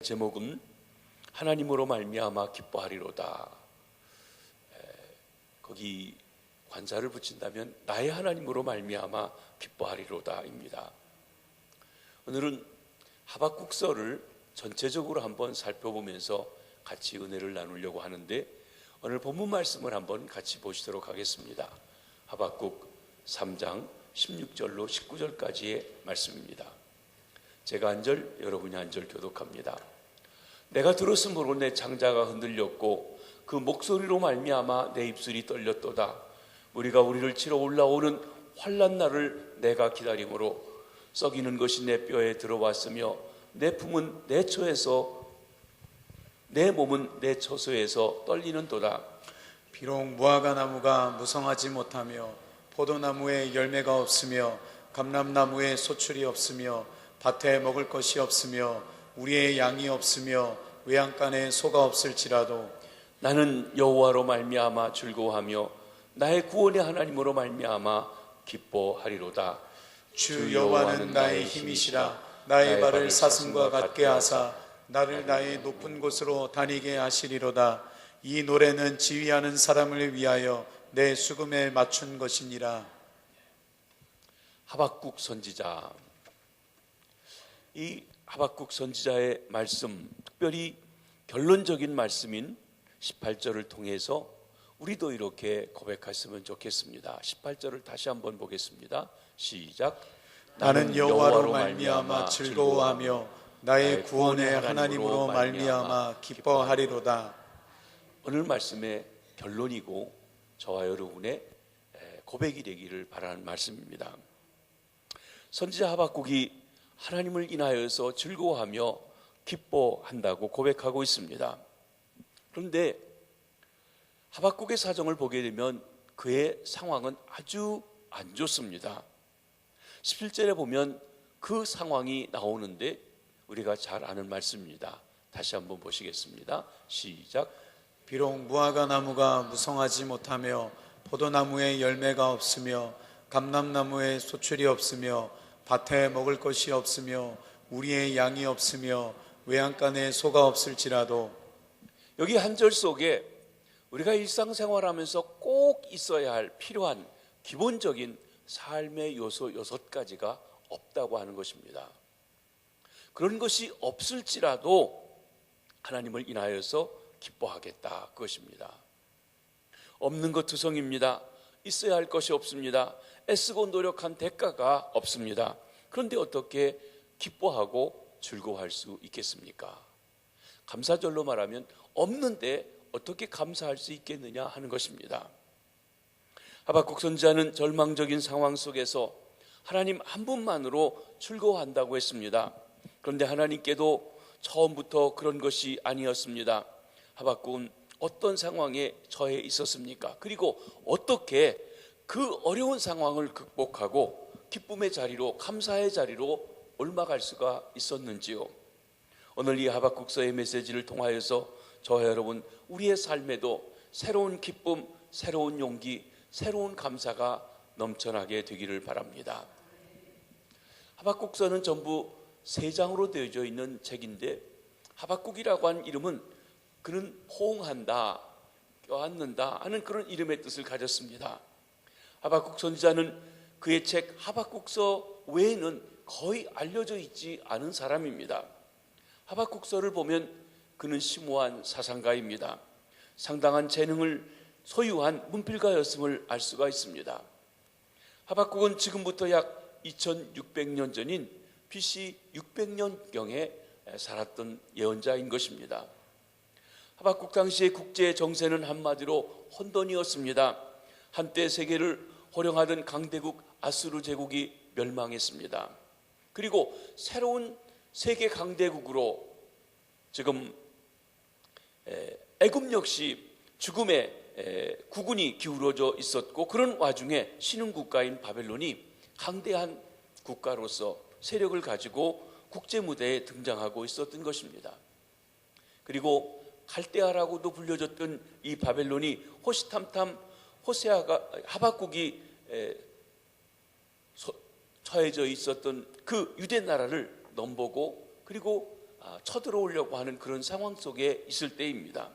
제목은 하나님으로 말미암아 기뻐하리로다. 거기 관자를 붙인다면 나의 하나님으로 말미암아 기뻐하리로다입니다. 오늘은 하박국서를 전체적으로 한번 살펴보면서 같이 은혜를 나누려고 하는데, 오늘 본문 말씀을 한번 같이 보시도록 하겠습니다. 하박국 3장 16절로 19절까지의 말씀입니다. 제가 한 절, 여러분이 한 절 교독합니다. 내가 들었으므로 내 창자가 흔들렸고 그 목소리로 말미암아 내 입술이 떨렸도다. 무리가 우리를 치러 올라오는 환난 날을 내가 기다림으로 썩이는 것이 내 뼈에 들어왔으며 내 품은 내 처에서 내 몸은 내 처소에서 떨리는도다. 비록 무화과 나무가 무성하지 못하며 포도나무에 열매가 없으며 감람나무에 소출이 없으며 밭에 먹을 것이 없으며 우리의 양이 없으며 외양간에 소가 없을지라도 나는 여호와로 말미암아 즐거워하며 나의 구원의 하나님으로 말미암아 기뻐하리로다. 주 여호와는 나의 힘이시라. 나의 발을 사슴과 같게 하사 나를 나의 높은 곳으로 다니게 하시리로다. 이 노래는 지휘하는 사람을 위하여 내 수금에 맞춘 것이니라. 하박국 선지자, 이 하박국 선지자의 말씀, 특별히 결론적인 말씀인 18절을 통해서 우리도 이렇게 고백했으면 좋겠습니다. 18절을 다시 한번 보겠습니다. 시작. 나는 여호와로 말미암아 즐거워하며 나의 구원의 하나님으로 말미암아 기뻐하리로다. 오늘 말씀의 결론이고 저와 여러분의 고백이 되기를 바라는 말씀입니다. 선지자 하박국이 하나님을 인하여서 즐거워하며 기뻐한다고 고백하고 있습니다. 그런데 하박국의 사정을 보게 되면 그의 상황은 아주 안 좋습니다. 17절에 보면 그 상황이 나오는데 우리가 잘 아는 말씀입니다. 다시 한번 보시겠습니다. 시작. 비록 무화과 나무가 무성하지 못하며 포도나무에 열매가 없으며 감람나무에 소출이 없으며 밭에 먹을 것이 없으며 우리의 양이 없으며 외양간에 소가 없을지라도, 여기 한 절 속에 우리가 일상생활하면서 꼭 있어야 할 필요한 기본적인 삶의 요소 6가지가 없다고 하는 것입니다. 그런 것이 없을지라도 하나님을 인하여서 기뻐하겠다, 그것입니다. 없는 것 투성입니다. 있어야 할 것이 없습니다. 애쓰고 노력한 대가가 없습니다. 그런데 어떻게 기뻐하고 즐거워할 수 있겠습니까? 감사절로 말하면 없는데 어떻게 감사할 수 있겠느냐 하는 것입니다. 하박국 선지자는 절망적인 상황 속에서 하나님 한 분만으로 즐거워한다고 했습니다. 그런데 하나님께도 처음부터 그런 것이 아니었습니다. 하박국은 어떤 상황에 처해 있었습니까? 그리고 어떻게 그 어려운 상황을 극복하고 기쁨의 자리로, 감사의 자리로 올라갈 수가 있었는지요? 오늘 이 하박국서의 메시지를 통하여서 저와 여러분, 우리의 삶에도 새로운 기쁨, 새로운 용기, 새로운 감사가 넘쳐나게 되기를 바랍니다. 하박국서는 전부 3장으로 되어져 있는 책인데, 하박국이라고 하는 이름은 그는 호응한다, 껴안는다 하는 그런 이름의 뜻을 가졌습니다. 하박국 선지자는 그의 책 하박국서 외에는 거의 알려져 있지 않은 사람입니다. 하박국서를 보면 그는 심오한 사상가입니다. 상당한 재능을 소유한 문필가였음을 알 수가 있습니다. 하박국은 지금부터 약 2600년 전인 BC 600년경에 살았던 예언자인 것입니다. 하박국 당시의 국제 정세는 한마디로 혼돈이었습니다. 한때 세계를 호령하던 강대국 아수르 제국이 멸망했습니다. 그리고 새로운 세계 강대국으로 지금 애굽 역시 죽음의 국군이 기울어져 있었고, 그런 와중에 신흥국가인 바벨론이 강대한 국가로서 세력을 가지고 국제 무대에 등장하고 있었던 것입니다. 그리고 갈대아라고도 불려졌던 이 바벨론이 호시탐탐 하박국이 처해져 있었던 그 유대 나라를 넘보고, 그리고 쳐들어오려고 하는 그런 상황 속에 있을 때입니다.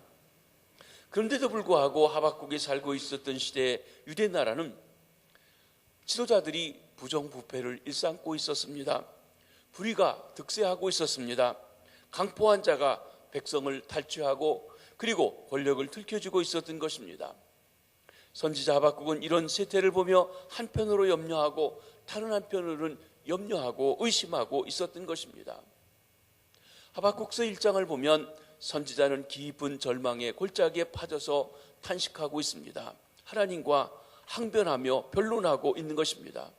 그런데도 불구하고 하박국이 살고 있었던 시대의 유대 나라는 지도자들이 부정부패를 일삼고 있었습니다. 불의가 득세하고 있었습니다. 강포한 자가 백성을 탈취하고 그리고 권력을 들켜주고 있었던 것입니다. 선지자 하박국은 이런 세태를 보며 한편으로 염려하고 다른 한편으로는 염려하고 의심하고 있었던 것입니다. 하박국서 1장을 보면 선지자는 깊은 절망의 골짜기에 빠져서 탄식하고 있습니다. 하나님과 항변하며 변론하고 있는 것입니다.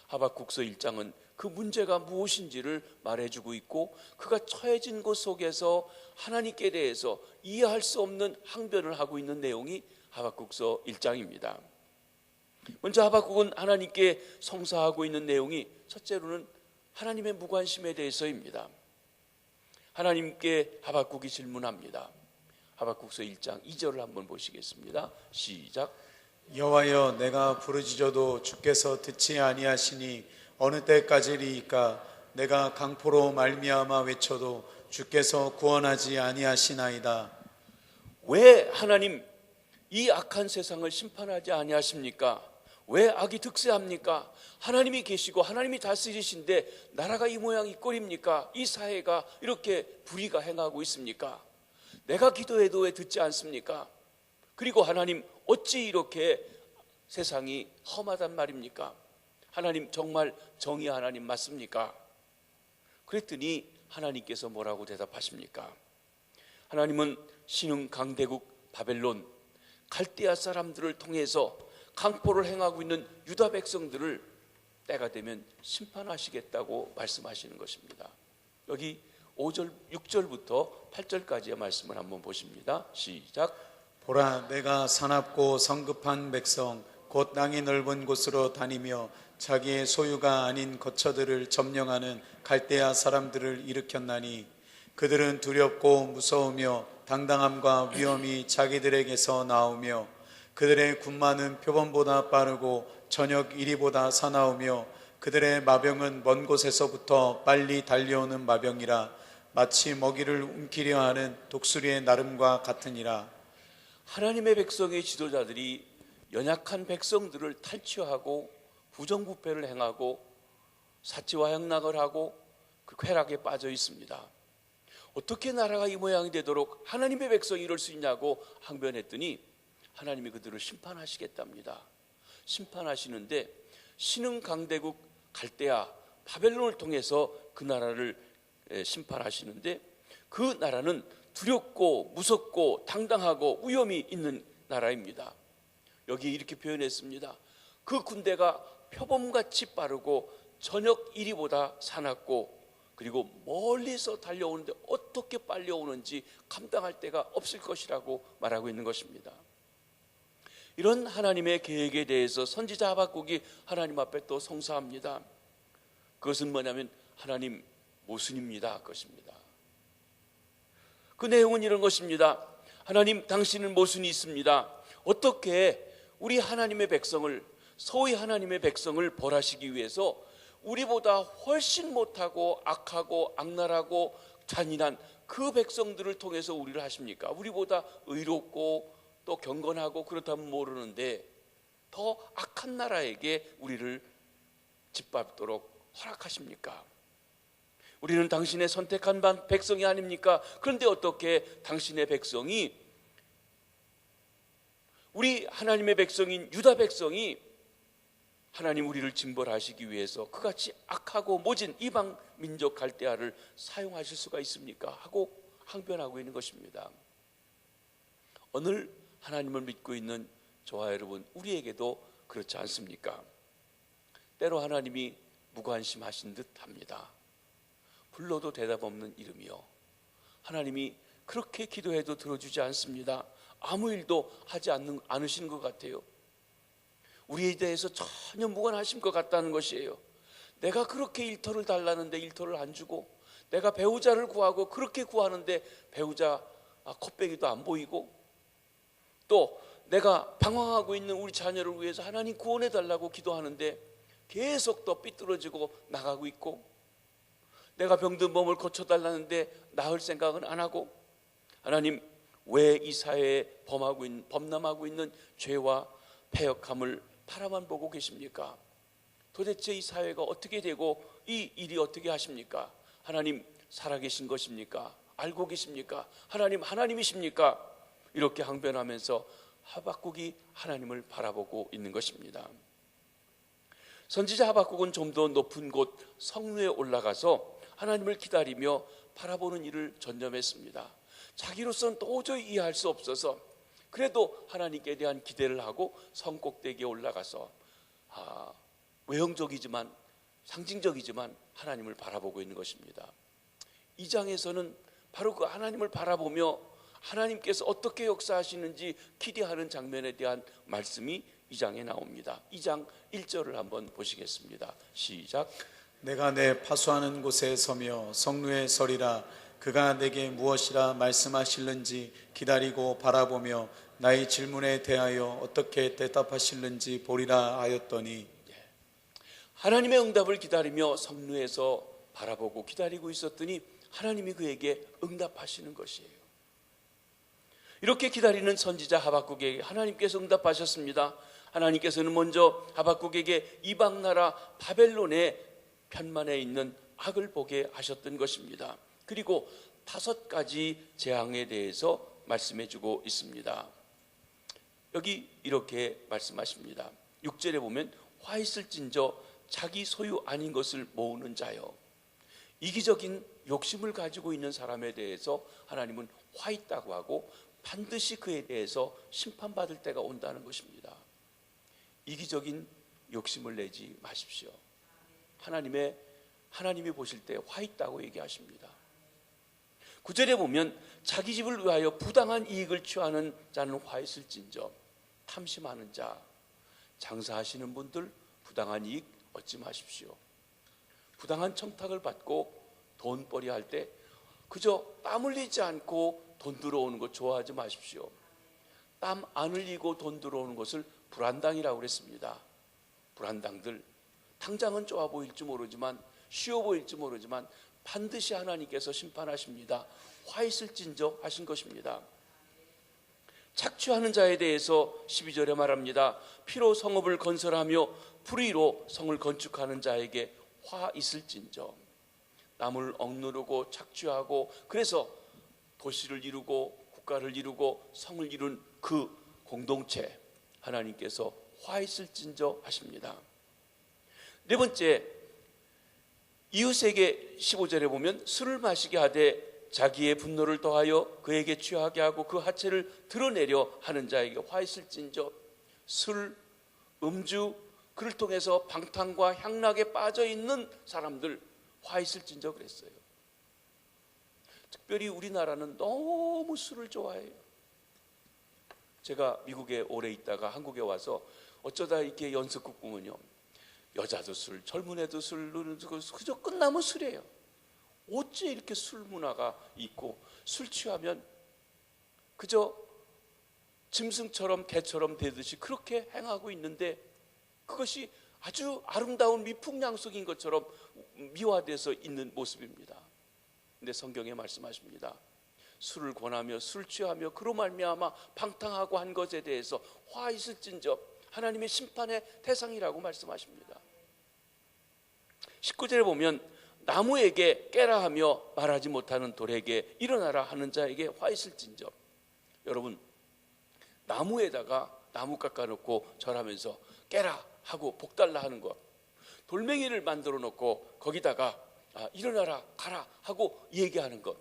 하박국서 1장은 그 문제가 무엇인지를 말해주고 있고 그가 처해진 곳 속에서 하나님께 대해서 이해할 수 없는 항변을 하고 있는 내용이 하박국서 1장입니다. 먼저 하박국은 하나님께 성사하고 있는 내용이 첫째로는 하나님의 무관심에 대해서입니다. 하나님께 하박국이 질문합니다. 하박국서 1장 2절을 한번 보시겠습니다. 시작. 여호와여, 내가 부르짖어도 주께서 듣지 아니하시니 어느 때까지리이까? 내가 강포로 말미암아 외쳐도 주께서 구원하지 아니하시나이다. 왜 하나님 이 악한 세상을 심판하지 아니하십니까? 왜 악이 득세합니까? 하나님이 계시고 하나님이 다스리신데 나라가 이 모양 이 꼴입니까? 이 사회가 이렇게 불의가 행하고 있습니까? 내가 기도해도 왜 듣지 않습니까? 그리고 하나님 어찌 이렇게 세상이 험하단 말입니까? 하나님 정말 정의 하나님 맞습니까? 그랬더니 하나님께서 뭐라고 대답하십니까? 하나님은 신흥 강대국 바벨론 갈대아 사람들을 통해서 강포를 행하고 있는 유다 백성들을 때가 되면 심판하시겠다고 말씀하시는 것입니다. 여기 5절, 6절부터 8절까지의 말씀을 한번 보십니다. 시작. 보라, 내가 사납고 성급한 백성 곧 땅이 넓은 곳으로 다니며 자기의 소유가 아닌 거처들을 점령하는 갈대아 사람들을 일으켰나니 그들은 두렵고 무서우며 당당함과 위엄이 자기들에게서 나오며 그들의 군마는 표범보다 빠르고 저녁 이리보다 사나우며 그들의 마병은 먼 곳에서부터 빨리 달려오는 마병이라 마치 먹이를 움키려 하는 독수리의 나름과 같으니라. 하나님의 백성의 지도자들이 연약한 백성들을 탈취하고 부정부패를 행하고 사치와 향락을 하고 그 쾌락에 빠져 있습니다. 어떻게 나라가 이 모양이 되도록 하나님의 백성이 이럴 수 있냐고 항변했더니 하나님이 그들을 심판하시겠답니다. 심판하시는데 신흥 강대국 갈대아 바벨론을 통해서 그 나라를 심판하시는데 그 나라는 두렵고 무섭고 당당하고 위엄이 있는 나라입니다. 여기 이렇게 표현했습니다. 그 군대가 표범같이 빠르고 저녁 이리보다 사납고 그리고 멀리서 달려오는데 어떻게 빨리 오는지 감당할 데가 없을 것이라고 말하고 있는 것입니다. 이런 하나님의 계획에 대해서 선지자 하박국이 하나님 앞에 또 성사합니다. 그것은 뭐냐면 하나님 모순입니다 것입니다. 그 내용은 이런 것입니다. 하나님, 당신은 모순이 있습니다. 어떻게 우리 하나님의 백성을, 소위 하나님의 백성을 벌하시기 위해서 우리보다 훨씬 못하고 악하고 악랄하고 잔인한 그 백성들을 통해서 우리를 하십니까? 우리보다 의롭고 또 경건하고 그렇다면 모르는데 더 악한 나라에게 우리를 짓밟도록 허락하십니까? 우리는 당신의 선택한 백성이 아닙니까? 그런데 어떻게 당신의 백성이, 우리 하나님의 백성인 유다 백성이 하나님 우리를 징벌하시기 위해서 그같이 악하고 모진 이방 민족 갈대아를 사용하실 수가 있습니까? 하고 항변하고 있는 것입니다. 오늘 하나님을 믿고 있는 저와 여러분, 우리에게도 그렇지 않습니까? 때로 하나님이 무관심하신 듯 합니다. 불러도 대답 없는 이름이요, 하나님이 그렇게 기도해도 들어주지 않습니다. 아무 일도 하지 않으시는 것 같아요. 우리에 대해서 전혀 무관하신 것 같다는 것이에요. 내가 그렇게 일터를 달라는데 일터를 안 주고, 내가 배우자를 구하고 그렇게 구하는데 배우자 콧배기도 안 보이고, 또 내가 방황하고 있는 우리 자녀를 위해서 하나님 구원해 달라고 기도하는데 계속 또 삐뚤어지고 나가고 있고, 내가 병든 몸을 고쳐달라는데 나을 생각은 안 하고, 하나님 왜 이 사회에 범람하고 있는 죄와 패역함을 바라만 보고 계십니까? 도대체 이 사회가 어떻게 되고 이 일이 어떻게 하십니까? 하나님 살아계신 것입니까? 알고 계십니까? 하나님 하나님이십니까? 이렇게 항변하면서 하박국이 하나님을 바라보고 있는 것입니다. 선지자 하박국은 좀 더 높은 곳 성루에 올라가서 하나님을 기다리며 바라보는 일을 전념했습니다. 자기로서는 도저히 이해할 수 없어서 그래도 하나님께 대한 기대를 하고 성 꼭대기에 올라가서 외형적이지만 상징적이지만 하나님을 바라보고 있는 것입니다. 이 장에서는 바로 그 하나님을 바라보며 하나님께서 어떻게 역사하시는지 기대하는 장면에 대한 말씀이 이 장에 나옵니다. 2장 1절을 한번 보시겠습니다. 시작. 내가 내 파수하는 곳에 서며 성루에 서리라. 그가 내게 무엇이라 말씀하실는지 기다리고 바라보며 나의 질문에 대하여 어떻게 대답하실는지 보리라 하였더니, 하나님의 응답을 기다리며 성루에서 바라보고 기다리고 있었더니 하나님이 그에게 응답하시는 것이에요. 이렇게 기다리는 선지자 하박국에게 하나님께서 응답하셨습니다. 하나님께서는 먼저 하박국에게 이방 나라 바벨론의 편만에 있는 악을 보게 하셨던 것입니다. 그리고 5가지 재앙에 대해서 말씀해주고 있습니다. 여기 이렇게 말씀하십니다. 6절에 보면 화 있을진저 자기 소유 아닌 것을 모으는 자여. 이기적인 욕심을 가지고 있는 사람에 대해서 하나님은 화 있다고 하고 반드시 그에 대해서 심판받을 때가 온다는 것입니다. 이기적인 욕심을 내지 마십시오. 하나님이 보실 때 화 있다고 얘기하십니다. 9절에 보면 자기 집을 위하여 부당한 이익을 취하는 자는 화 있을진저. 탐심하는 자, 장사하시는 분들 부당한 이익 얻지 마십시오. 부당한 청탁을 받고 돈벌이 할 때 그저 땀 흘리지 않고 돈 들어오는 것 좋아하지 마십시오. 땀 안 흘리고 돈 들어오는 것을 불안당이라고 그랬습니다. 불안당들, 당장은 좋아 보일지 모르지만 쉬워 보일지 모르지만 반드시 하나님께서 심판하십니다. 화 있을진저 하신 것입니다. 착취하는 자에 대해서 12절에 말합니다. 피로 성읍을 건설하며 불의로 성을 건축하는 자에게 화 있을진저. 남을 억누르고 착취하고 그래서 도시를 이루고 국가를 이루고 성을 이룬 그 공동체, 하나님께서 화 있을진저 하십니다. 네 번째, 이웃에게 15절에 보면 술을 마시게 하되 자기의 분노를 더하여 그에게 취하게 하고 그 하체를 드러내려 하는 자에게 화 있을진저. 술, 음주, 그를 통해서 방탕과 향락에 빠져 있는 사람들 화 있을진저 그랬어요. 특별히 우리나라는 너무 술을 좋아해요. 제가 미국에 오래 있다가 한국에 와서 어쩌다 이렇게 연습국 보면요, 여자도 술, 젊은 애도 술, 그저 끝나면 술이에요. 어째 이렇게 술 문화가 있고 술 취하면 그저 짐승처럼 개처럼 되듯이 그렇게 행하고 있는데 그것이 아주 아름다운 미풍양속인 것처럼 미화돼서 있는 모습입니다. 근데 성경에 말씀하십니다. 술을 권하며 술 취하며 그로 말미암아 방탕하고 한 것에 대해서 화 있을진저 하나님의 심판의 대상이라고 말씀하십니다. 19절에 보면 나무에게 깨라 하며 말하지 못하는 돌에게 일어나라 하는 자에게 화 있을진저. 여러분, 나무에다가 나무 깎아놓고 절하면서 깨라 하고 복달라 하는 것, 돌멩이를 만들어 놓고 거기다가 일어나라 가라 하고 얘기하는 것,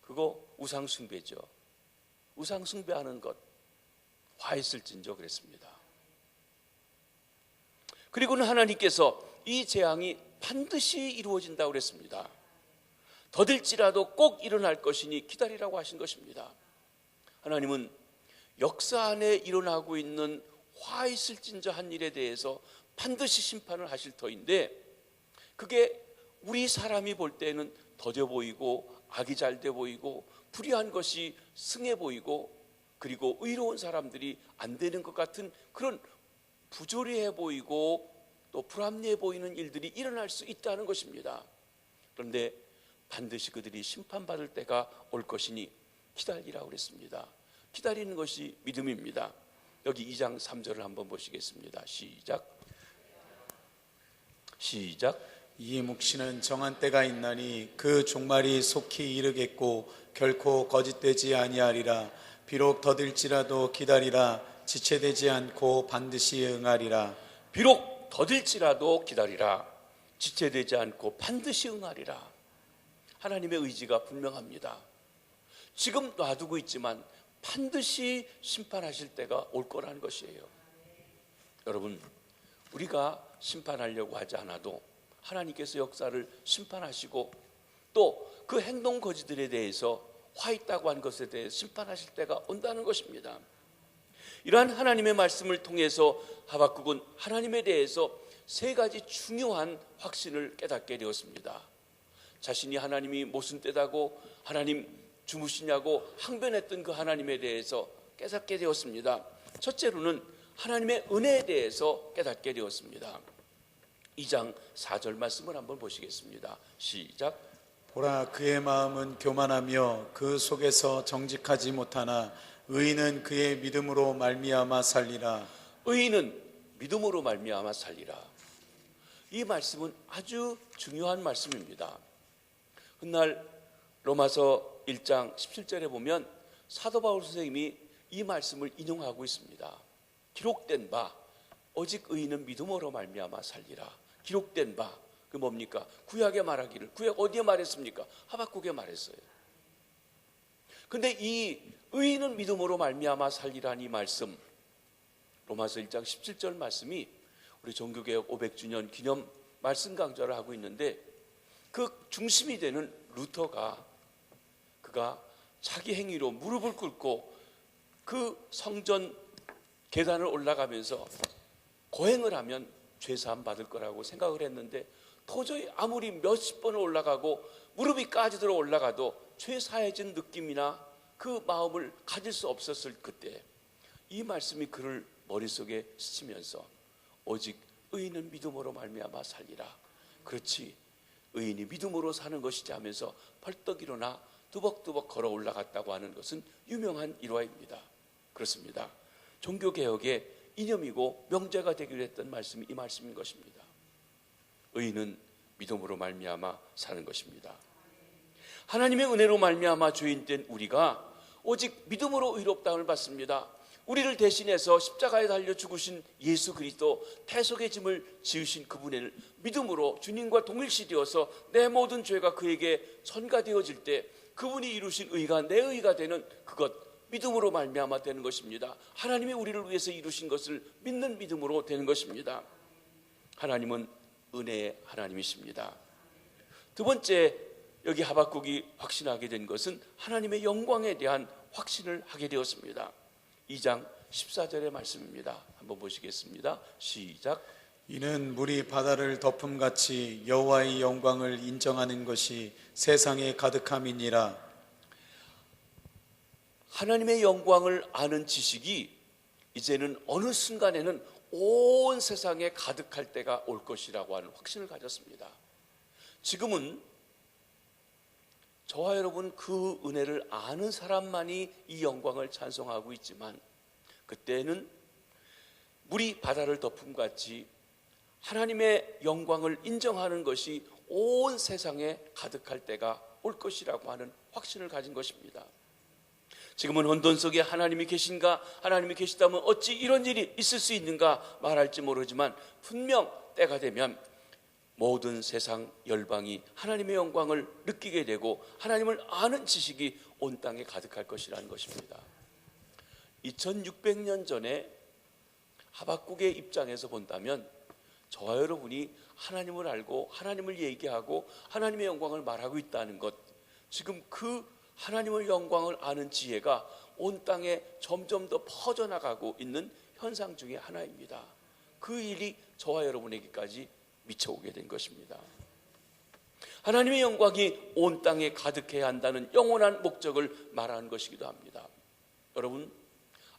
그거 우상숭배죠. 우상숭배하는 것 화 있을진저 그랬습니다. 그리고는 하나님께서 이 재앙이 반드시 이루어진다고 그랬습니다. 더딜지라도 꼭 일어날 것이니 기다리라고 하신 것입니다. 하나님은 역사 안에 일어나고 있는 화 있을진저 한 일에 대해서 반드시 심판을 하실 터인데 그게 우리 사람이 볼 때는 더뎌 보이고 악이 잘 돼 보이고 불의한 것이 승해 보이고 그리고 의로운 사람들이 안 되는 것 같은 그런 부조리해 보이고 또 불합리해 보이는 일들이 일어날 수 있다는 것입니다. 그런데 반드시 그들이 심판받을 때가 올 것이니 기다리라고 그랬습니다. 기다리는 것이 믿음입니다. 여기 2장 3절을 한번 보시겠습니다. 시작. 이 묵시는 정한 때가 있나니 그 종말이 속히 이르겠고 결코 거짓되지 아니하리라. 비록 더딜지라도 기다리라. 지체되지 않고 반드시 응하리라. 비록 더딜지라도 기다리라. 지체되지 않고 반드시 응하리라. 하나님의 의지가 분명합니다. 지금 놔두고 있지만 반드시 심판하실 때가 올 거라는 것이에요. 여러분, 우리가 심판하려고 하지 않아도 하나님께서 역사를 심판하시고 또 그 행동 거지들에 대해서 화 있다고 한 것에 대해 심판하실 때가 온다는 것입니다. 이러한 하나님의 말씀을 통해서 하박국은 하나님에 대해서 세 가지 중요한 확신을 깨닫게 되었습니다. 자신이 하나님이 모순되다고 하나님 주무시냐고 항변했던 그 하나님에 대해서 깨닫게 되었습니다. 첫째로는 하나님의 은혜에 대해서 깨닫게 되었습니다. 2장 4절 말씀을 한번 보시겠습니다. 시작. 보라, 그의 마음은 교만하며 그 속에서 정직하지 못하나 의인은 그의 믿음으로 말미암아 살리라. 의인은 믿음으로 말미암아 살리라. 이 말씀은 아주 중요한 말씀입니다. 훗날 로마서 1장 17절에 보면 사도 바울 선생님이 이 말씀을 인용하고 있습니다. 기록된 바 오직 의인은 믿음으로 말미암아 살리라. 기록된 바 그 뭡니까? 구약에 말하기를. 구약 어디에 말했습니까? 하박국에 말했어요. 근데 이 의인은 믿음으로 말미암아 살리라는 이 말씀, 로마서 1장 17절 말씀이 우리 종교개혁 500주년 기념 말씀 강좌를 하고 있는데 그 중심이 되는 루터가 그가 자기 행위로 무릎을 꿇고 그 성전 계단을 올라가면서 고행을 하면 죄사함 받을 거라고 생각을 했는데 도저히 아무리 몇십 번을 올라가고 무릎이 까지도록 올라가도 죄 사해진 느낌이나 그 마음을 가질 수 없었을 그때 이 말씀이 그를 머릿속에 스치면서 오직 의인은 믿음으로 말미암아 살리라. 그렇지, 의인이 믿음으로 사는 것이지 하면서 벌떡 일어나 두벅두벅 걸어 올라갔다고 하는 것은 유명한 일화입니다. 그렇습니다. 종교개혁의 이념이고 명제가 되기로 했던 말씀이 이 말씀인 것입니다. 의인은 믿음으로 말미암아 사는 것입니다. 하나님의 은혜로 말미암아 죄인된 우리가 오직 믿음으로 의롭다함을 받습니다. 우리를 대신해서 십자가에 달려 죽으신 예수 그리스도 대속의 짐을 지으신 그분을 믿음으로 주님과 동일시되어서 내 모든 죄가 그에게 전가되어질 때 그분이 이루신 의가 내 의가 되는 그것 믿음으로 말미암아 되는 것입니다. 하나님이 우리를 위해서 이루신 것을 믿는 믿음으로 되는 것입니다. 하나님은 은혜의 하나님이십니다. 두 번째, 여기 하박국이 확신하게 된 것은 하나님의 영광에 대한 확신을 하게 되었습니다. 2장 14절의 말씀입니다. 한번 보시겠습니다. 시작. 이는 물이 바다를 덮음같이 여호와의 영광을 인정하는 것이 세상에 가득함이니라. 하나님의 영광을 아는 지식이 이제는 어느 순간에는 온 세상에 가득할 때가 올 것이라고 하는 확신을 가졌습니다. 지금은 저와 여러분 그 은혜를 아는 사람만이 이 영광을 찬송하고 있지만 그때는 물이 바다를 덮음같이 하나님의 영광을 인정하는 것이 온 세상에 가득할 때가 올 것이라고 하는 확신을 가진 것입니다. 지금은 혼돈 속에 하나님이 계신가, 하나님이 계시다면 어찌 이런 일이 있을 수 있는가 말할지 모르지만 분명 때가 되면 모든 세상 열방이 하나님의 영광을 느끼게 되고 하나님을 아는 지식이 온 땅에 가득할 것이라는 것입니다. 2600년 전에 하박국의 입장에서 본다면 저와 여러분이 하나님을 알고 하나님을 얘기하고 하나님의 영광을 말하고 있다는 것, 지금 그 하나님의 영광을 아는 지혜가 온 땅에 점점 더 퍼져나가고 있는 현상 중에 하나입니다. 그 일이 저와 여러분에게까지 미쳐오게 된 것입니다. 하나님의 영광이 온 땅에 가득해야 한다는 영원한 목적을 말하는 것이기도 합니다. 여러분,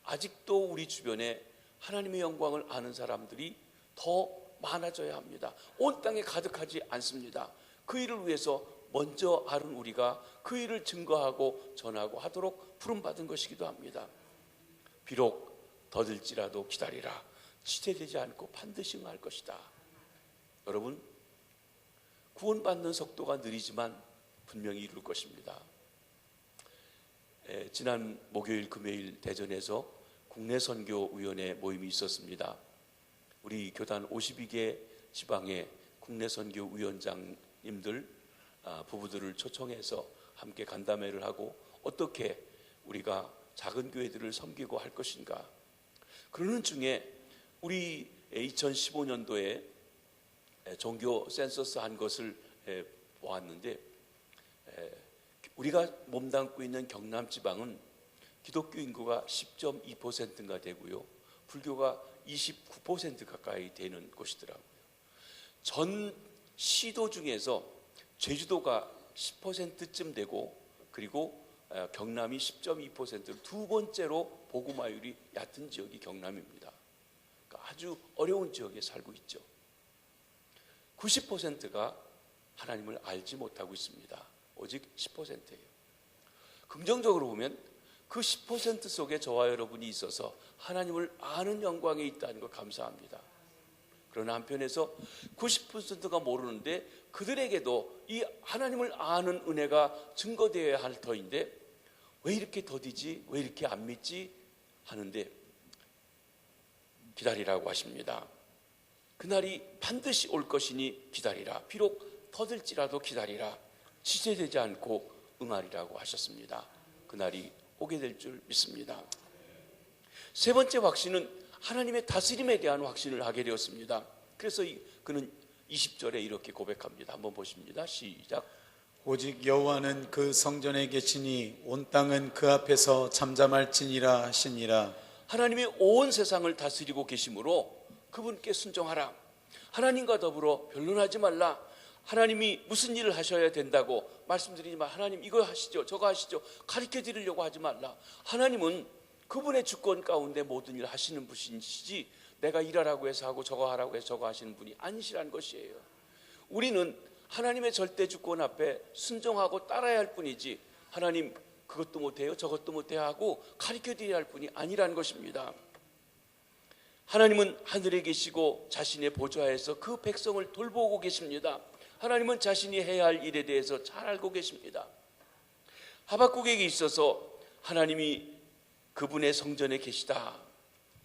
아직도 우리 주변에 하나님의 영광을 아는 사람들이 더 많아져야 합니다. 온 땅에 가득하지 않습니다. 그 일을 위해서 먼저 알은 우리가 그 일을 증거하고 전하고 하도록 부름받은 것이기도 합니다. 비록 더딜지라도 기다리라. 지체되지 않고 반드시 응할 것이다. 여러분, 구원받는 속도가 느리지만 분명히 이룰 것입니다. 지난 목요일 금요일 대전에서 국내 선교위원회 모임이 있었습니다. 우리 교단 52개 지방의 국내 선교위원장님들 부부들을 초청해서 함께 간담회를 하고 어떻게 우리가 작은 교회들을 섬기고 할 것인가. 그러는 중에 우리 2015년도에 종교 센서스 한 것을 보았는데, 우리가 몸담고 있는 경남 지방은 기독교 인구가 10.2%가 되고요, 불교가 29% 가까이 되는 곳이더라고요. 전 시도 중에서 제주도가 10%쯤 되고, 그리고 경남이 10.2%로 두 번째로 복음화율이 얕은 지역이 경남입니다. 그러니까 아주 어려운 지역에 살고 있죠. 90%가 하나님을 알지 못하고 있습니다. 오직 10%예요. 긍정적으로 보면 그 10% 속에 저와 여러분이 있어서 하나님을 아는 영광에 있다는 걸 감사합니다. 그러나 한편에서 90%가 모르는데 그들에게도 이 하나님을 아는 은혜가 증거되어야 할 터인데 왜 이렇게 더디지? 왜 이렇게 안 믿지? 하는데 기다리라고 하십니다. 그날이 반드시 올 것이니 기다리라. 비록 더딜지라도 기다리라. 지체되지 않고 응하리라고 하셨습니다. 그날이 오게 될 줄 믿습니다. 세 번째 확신은 하나님의 다스림에 대한 확신을 하게 되었습니다. 그래서 그는 20절에 이렇게 고백합니다. 한번 보십니다. 시작. 오직 여호와는 그 성전에 계시니 온 땅은 그 앞에서 잠잠할지니라 하시니라. 하나님이 온 세상을 다스리고 계시므로 그분께 순종하라. 하나님과 더불어 변론하지 말라. 하나님이 무슨 일을 하셔야 된다고 말씀드리지만 하나님 이거 하시죠, 저거 하시죠, 가르쳐 드리려고 하지 말라. 하나님은 그분의 주권 가운데 모든 일을 하시는 분이시지 내가 일하라고 해서 하고 저거 하라고 해서 저거 하시는 분이 아니시라는 것이에요. 우리는 하나님의 절대 주권 앞에 순종하고 따라야 할 뿐이지 하나님 그것도 못해요 저것도 못해요 하고 가르쳐 드려야 할 분이 아니라는 것입니다. 하나님은 하늘에 계시고 자신의 보좌에서 그 백성을 돌보고 계십니다. 하나님은 자신이 해야 할 일에 대해서 잘 알고 계십니다. 하박국에게 있어서 하나님이 그분의 성전에 계시다.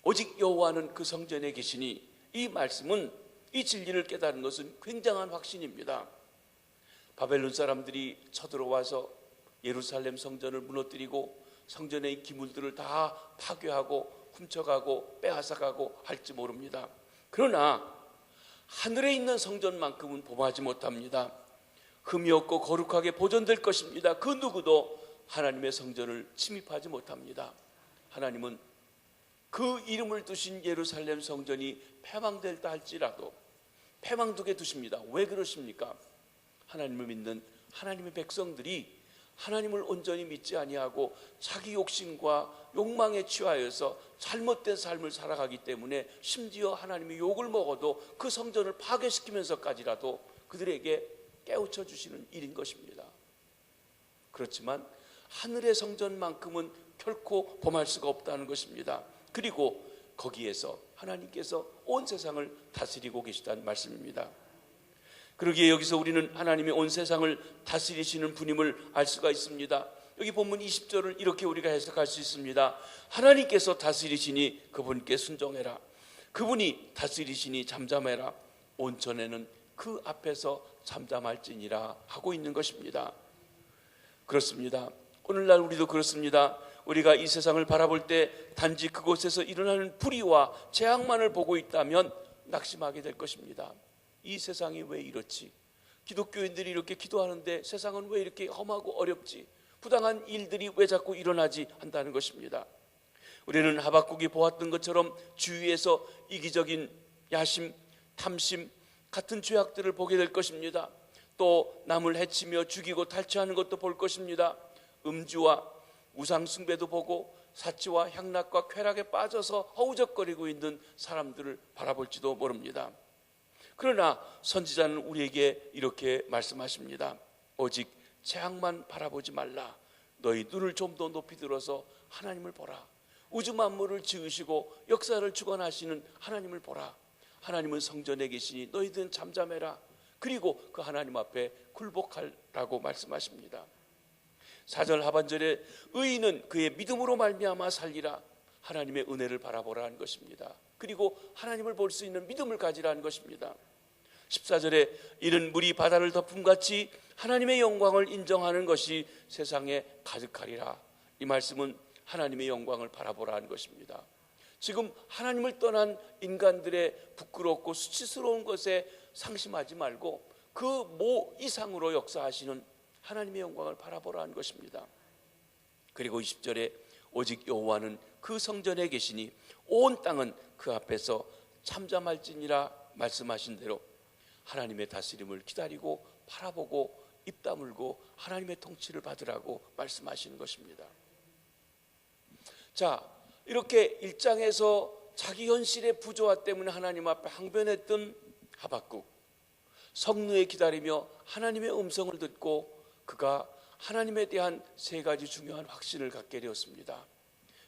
오직 여호와는 그 성전에 계시니 이 말씀은 이 진리를 깨달은 것은 굉장한 확신입니다. 바벨론 사람들이 쳐들어와서 예루살렘 성전을 무너뜨리고 성전의 기물들을 다 파괴하고 훔쳐가고 빼앗아가고 할지 모릅니다. 그러나 하늘에 있는 성전만큼은 범하지 못합니다. 흠이 없고 거룩하게 보존될 것입니다. 그 누구도 하나님의 성전을 침입하지 못합니다. 하나님은 그 이름을 두신 예루살렘 성전이 패망될다 할지라도 패망되게 두십니다. 왜 그러십니까? 하나님을 믿는 하나님의 백성들이 하나님을 온전히 믿지 아니하고 자기 욕심과 욕망에 취하여서 잘못된 삶을 살아가기 때문에 심지어 하나님이 욕을 먹어도 그 성전을 파괴시키면서까지라도 그들에게 깨우쳐 주시는 일인 것입니다. 그렇지만 하늘의 성전만큼은 결코 범할 수가 없다는 것입니다. 그리고 거기에서 하나님께서 온 세상을 다스리고 계시다는 말씀입니다. 그러기에 여기서 우리는 하나님이 온 세상을 다스리시는 분임을 알 수가 있습니다. 여기 본문 20절을 이렇게 우리가 해석할 수 있습니다. 하나님께서 다스리시니 그분께 순종해라. 그분이 다스리시니 잠잠해라. 온전에는 그 앞에서 잠잠할지니라 하고 있는 것입니다. 그렇습니다. 오늘날 우리도 그렇습니다. 우리가 이 세상을 바라볼 때 단지 그곳에서 일어나는 불의와 재앙만을 보고 있다면 낙심하게 될 것입니다. 이 세상이 왜 이렇지? 기독교인들이 이렇게 기도하는데 세상은 왜 이렇게 험하고 어렵지? 부당한 일들이 왜 자꾸 일어나지? 한다는 것입니다. 우리는 하박국이 보았던 것처럼 주위에서 이기적인 야심, 탐심 같은 죄악들을 보게 될 것입니다. 또 남을 해치며 죽이고 탈취하는 것도 볼 것입니다. 음주와 우상 숭배도 보고 사치와 향락과 쾌락에 빠져서 허우적거리고 있는 사람들을 바라볼지도 모릅니다. 그러나 선지자는 우리에게 이렇게 말씀하십니다. 오직 재앙만 바라보지 말라. 너희 눈을 좀 더 높이 들어서 하나님을 보라. 우주 만물을 지으시고 역사를 주관하시는 하나님을 보라. 하나님은 성전에 계시니 너희들은 잠잠해라. 그리고 그 하나님 앞에 굴복하라고 말씀하십니다. 4절 하반절에 의인은 그의 믿음으로 말미암아 살리라. 하나님의 은혜를 바라보라는 것입니다. 그리고 하나님을 볼 수 있는 믿음을 가지라는 것입니다. 14절에 이른 물이 바다를 덮음같이 하나님의 영광을 인정하는 것이 세상에 가득하리라. 이 말씀은 하나님의 영광을 바라보라는 것입니다. 지금 하나님을 떠난 인간들의 부끄럽고 수치스러운 것에 상심하지 말고 그 뭐 이상으로 역사하시는 하나님의 영광을 바라보라는 것입니다. 그리고 20절에 오직 여호와는 그 성전에 계시니 온 땅은 그 앞에서 잠잠할지니라 말씀하신 대로 하나님의 다스림을 기다리고 바라보고 입 다물고 하나님의 통치를 받으라고 말씀하시는 것입니다. 자, 이렇게 1장에서 자기 현실의 부조화 때문에 하나님 앞에 항변했던 하박국, 성루에 기다리며 하나님의 음성을 듣고 그가 하나님에 대한 3가지 중요한 확신을 갖게 되었습니다.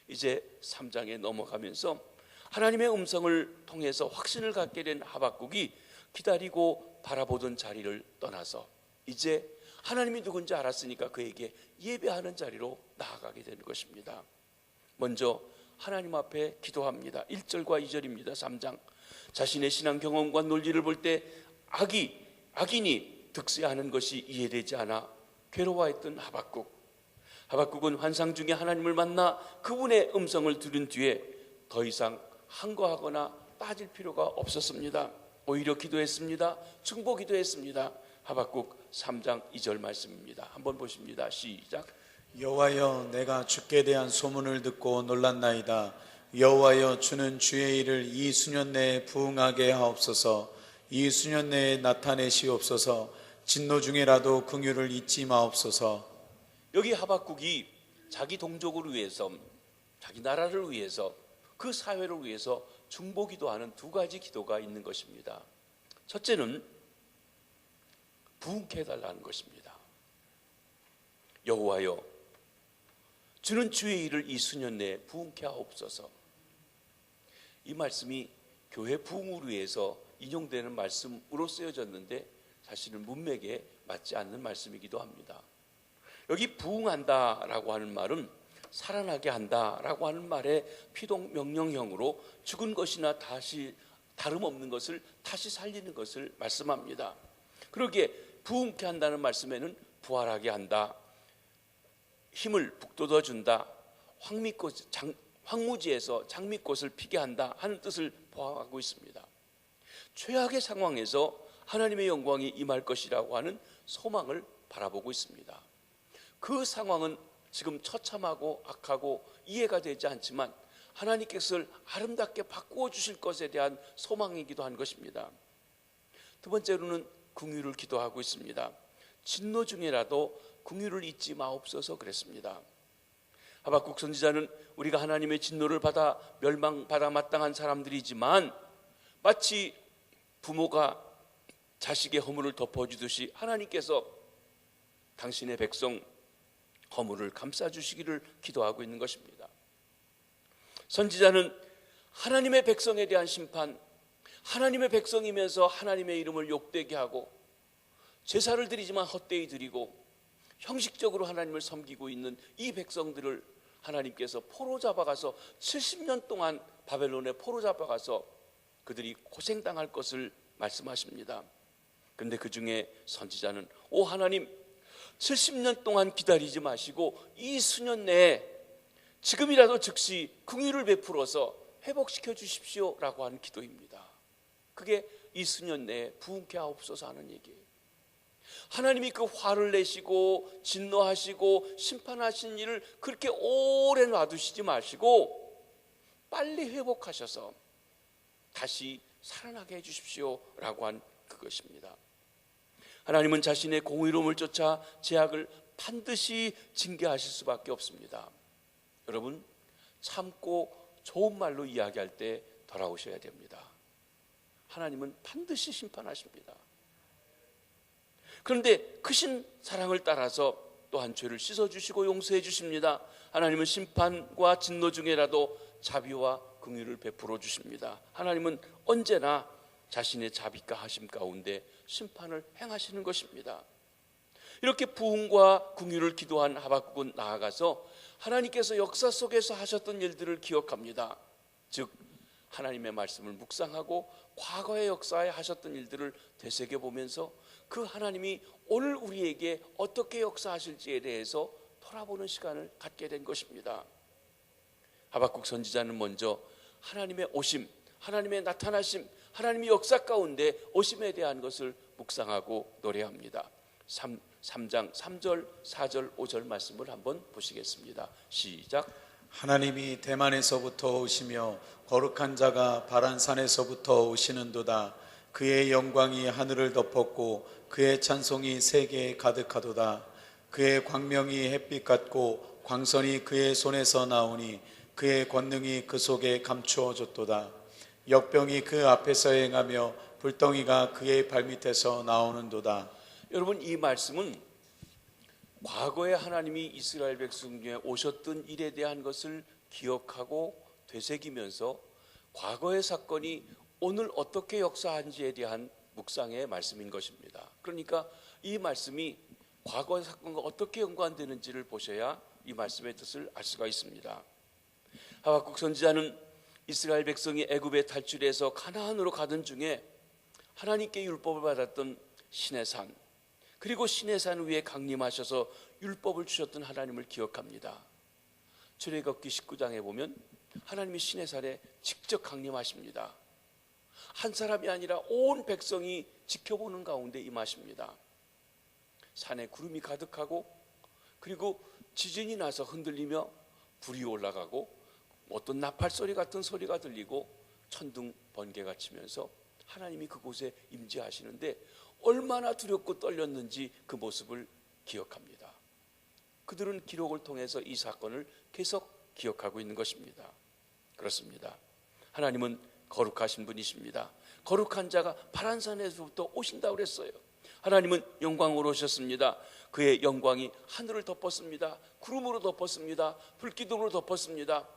이제 3장에 넘어가면서 하나님의 음성을 통해서 확신을 갖게 된 하박국이 기다리고 바라보던 자리를 떠나서 이제 하나님이 누군지 알았으니까 그에게 예배하는 자리로 나아가게 되는 것입니다. 먼저 하나님 앞에 기도합니다. 1절과 2절입니다. 3장. 자신의 신앙 경험과 논리를 볼 때 악인이 득세하는 것이 이해되지 않아 괴로워했던 하박국은 환상 중에 하나님을 만나 그분의 음성을 들은 뒤에 더 이상 항거하거나 빠질 필요가 없었습니다. 오히려 기도했습니다. 중보 기도했습니다. 하박국 3장 2절 말씀입니다. 한번 보십니다. 시작. 여호와여, 내가 주께 대한 소문을 듣고 놀랐나이다. 여호와여, 주는 주의 일을 이 수년 내에 부응하게 하옵소서. 이 수년 내에 나타내시옵소서. 진노 중에라도 긍휼을 잊지 마옵소서. 여기 하박국이 자기 동족을 위해서, 자기 나라를 위해서, 그 사회를 위해서 중보 기도하는 2가지 기도가 있는 것입니다. 첫째는 부흥케 해달라는 것입니다. 여호와여, 주는 주의 일을 이 수년 내에 부흥케 하옵소서. 이 말씀이 교회 부흥을 위해서 인용되는 말씀으로 쓰여졌는데 사실은 문맥에 맞지 않는 말씀이기도 합니다. 여기 부흥한다라고 하는 말은 살아나게 한다라고 하는 말의 피동 명령형으로 죽은 것이나 다시 다름없는 것을 다시 살리는 것을 말씀합니다. 그러기에 부흥케 한다는 말씀에는 부활하게 한다, 힘을 북돋워준다, 황무지에서 장미꽃을 피게 한다 하는 뜻을 포함하고 있습니다. 최악의 상황에서 하나님의 영광이 임할 것이라고 하는 소망을 바라보고 있습니다. 그 상황은 지금 처참하고 악하고 이해가 되지 않지만 하나님께서 아름답게 바꾸어 주실 것에 대한 소망이기도 한 것입니다. 2번째로는 긍휼을 기도하고 있습니다. 진노 중에라도 긍휼을 잊지 마옵소서 그랬습니다. 하박국 선지자는 우리가 하나님의 진노를 받아 멸망받아 마땅한 사람들이지만 마치 부모가 자식의 허물을 덮어주듯이 하나님께서 당신의 백성 허물을 감싸주시기를 기도하고 있는 것입니다. 선지자는 하나님의 백성에 대한 심판, 하나님의 백성이면서 하나님의 이름을 욕되게 하고 제사를 드리지만 헛되이 드리고 형식적으로 하나님을 섬기고 있는 이 백성들을 하나님께서 포로 잡아가서 70년 동안 바벨론에 포로 잡아가서 그들이 고생당할 것을 말씀하십니다. 그런데 그 중에 선지자는 오 하나님, 70년 동안 기다리지 마시고 이 수년 내에 지금이라도 즉시 긍휼을 베풀어서 회복시켜 주십시오 라고 하는 기도입니다. 그게 이 수년 내에 부흥케 하옵소서 하는 얘기예요. 하나님이 그 화를 내시고 진노하시고 심판하신 일을 그렇게 오래 놔두시지 마시고 빨리 회복하셔서 다시 살아나게 해주십시오 라고 한 그것입니다. 하나님은 자신의 공의로움을 쫓아 죄악을 반드시 징계하실 수밖에 없습니다. 여러분, 참고 좋은 말로 이야기할 때 돌아오셔야 됩니다. 하나님은 반드시 심판하십니다. 그런데 크신 사랑을 따라서 또한 죄를 씻어주시고 용서해 주십니다. 하나님은 심판과 진노 중에라도 자비와 긍휼을 베풀어 주십니다. 하나님은 언제나 자신의 자비가 하심 가운데 심판을 행하시는 것입니다. 이렇게 부흥과 긍휼을 기도한 하박국은 나아가서 하나님께서 역사 속에서 하셨던 일들을 기억합니다. 즉 하나님의 말씀을 묵상하고 과거의 역사에 하셨던 일들을 되새겨보면서 그 하나님이 오늘 우리에게 어떻게 역사하실지에 대해서 돌아보는 시간을 갖게 된 것입니다. 하박국 선지자는 먼저 하나님의 오심, 하나님의 나타나심, 하나님의 역사 가운데 오심에 대한 것을 묵상하고 노래합니다. 3장 3절, 4절, 5절 말씀을 한번 보시겠습니다. 시작. 하나님이 대만에서부터 오시며 거룩한 자가 바란산에서부터 오시는도다. 그의 영광이 하늘을 덮었고 그의 찬송이 세계에 가득하도다. 그의 광명이 햇빛 같고 광선이 그의 손에서 나오니 그의 권능이 그 속에 감추어졌도다. 역병이 그 앞에서 행하며 불덩이가 그의 발밑에서 나오는도다. 여러분, 이 말씀은 과거에 하나님이 이스라엘 백성 중에 오셨던 일에 대한 것을 기억하고 되새기면서 과거의 사건이 오늘 어떻게 역사한지에 대한 묵상의 말씀인 것입니다. 그러니까 이 말씀이 과거의 사건과 어떻게 연관되는지를 보셔야 이 말씀의 뜻을 알 수가 있습니다. 하박국 선지자는 이스라엘 백성이 애굽에 탈출해서 가나안으로 가던 중에 하나님께 율법을 받았던 시내산, 그리고 시내산 위에 강림하셔서 율법을 주셨던 하나님을 기억합니다. 출애굽기 19장에 보면 하나님이 시내산에 직접 강림하십니다. 한 사람이 아니라 온 백성이 지켜보는 가운데 임하십니다. 산에 구름이 가득하고 그리고 지진이 나서 흔들리며 불이 올라가고 어떤 나팔 소리 같은 소리가 들리고 천둥 번개가 치면서 하나님이 그곳에 임재하시는데 얼마나 두렵고 떨렸는지 그 모습을 기억합니다. 그들은 기록을 통해서 이 사건을 계속 기억하고 있는 것입니다. 그렇습니다. 하나님은 거룩하신 분이십니다. 거룩한 자가 바란산에서부터 오신다고 그랬어요. 하나님은 영광으로 오셨습니다. 그의 영광이 하늘을 덮었습니다. 구름으로 덮었습니다. 불기둥으로 덮었습니다.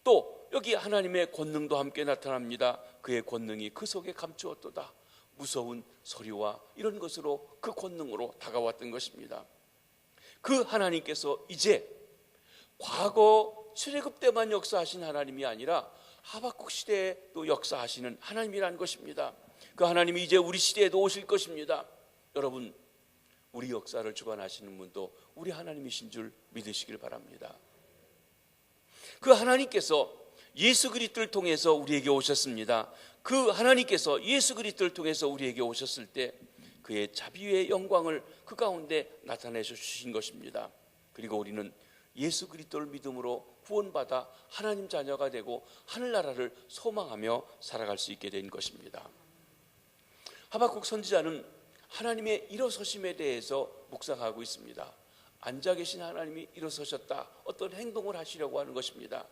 또 여기 하나님의 권능도 함께 나타납니다. 그의 권능이 그 속에 감추었도다. 무서운 소리와 이런 것으로 그 권능으로 다가왔던 것입니다. 그 하나님께서 이제 과거 출애굽 때만 역사하신 하나님이 아니라 하박국 시대에 또 역사하시는 하나님이라는 것입니다. 그 하나님이 이제 우리 시대에도 오실 것입니다. 여러분, 우리 역사를 주관하시는 분도 우리 하나님이신 줄 믿으시길 바랍니다. 그 하나님께서 예수 그리스도를 통해서 우리에게 오셨습니다. 그 하나님께서 예수 그리스도를 통해서 우리에게 오셨을 때 그의 자비의 영광을 그 가운데 나타내셔 주신 것입니다. 그리고 우리는 예수 그리스도를 믿음으로 구원받아 하나님 자녀가 되고 하늘나라를 소망하며 살아갈 수 있게 된 것입니다. 하박국 선지자는 하나님의 일어서심에 대해서 묵상하고 있습니다. 앉아 계신 하나님이 일어서셨다. 어떤 행동을 하시려고 하는 것입니다.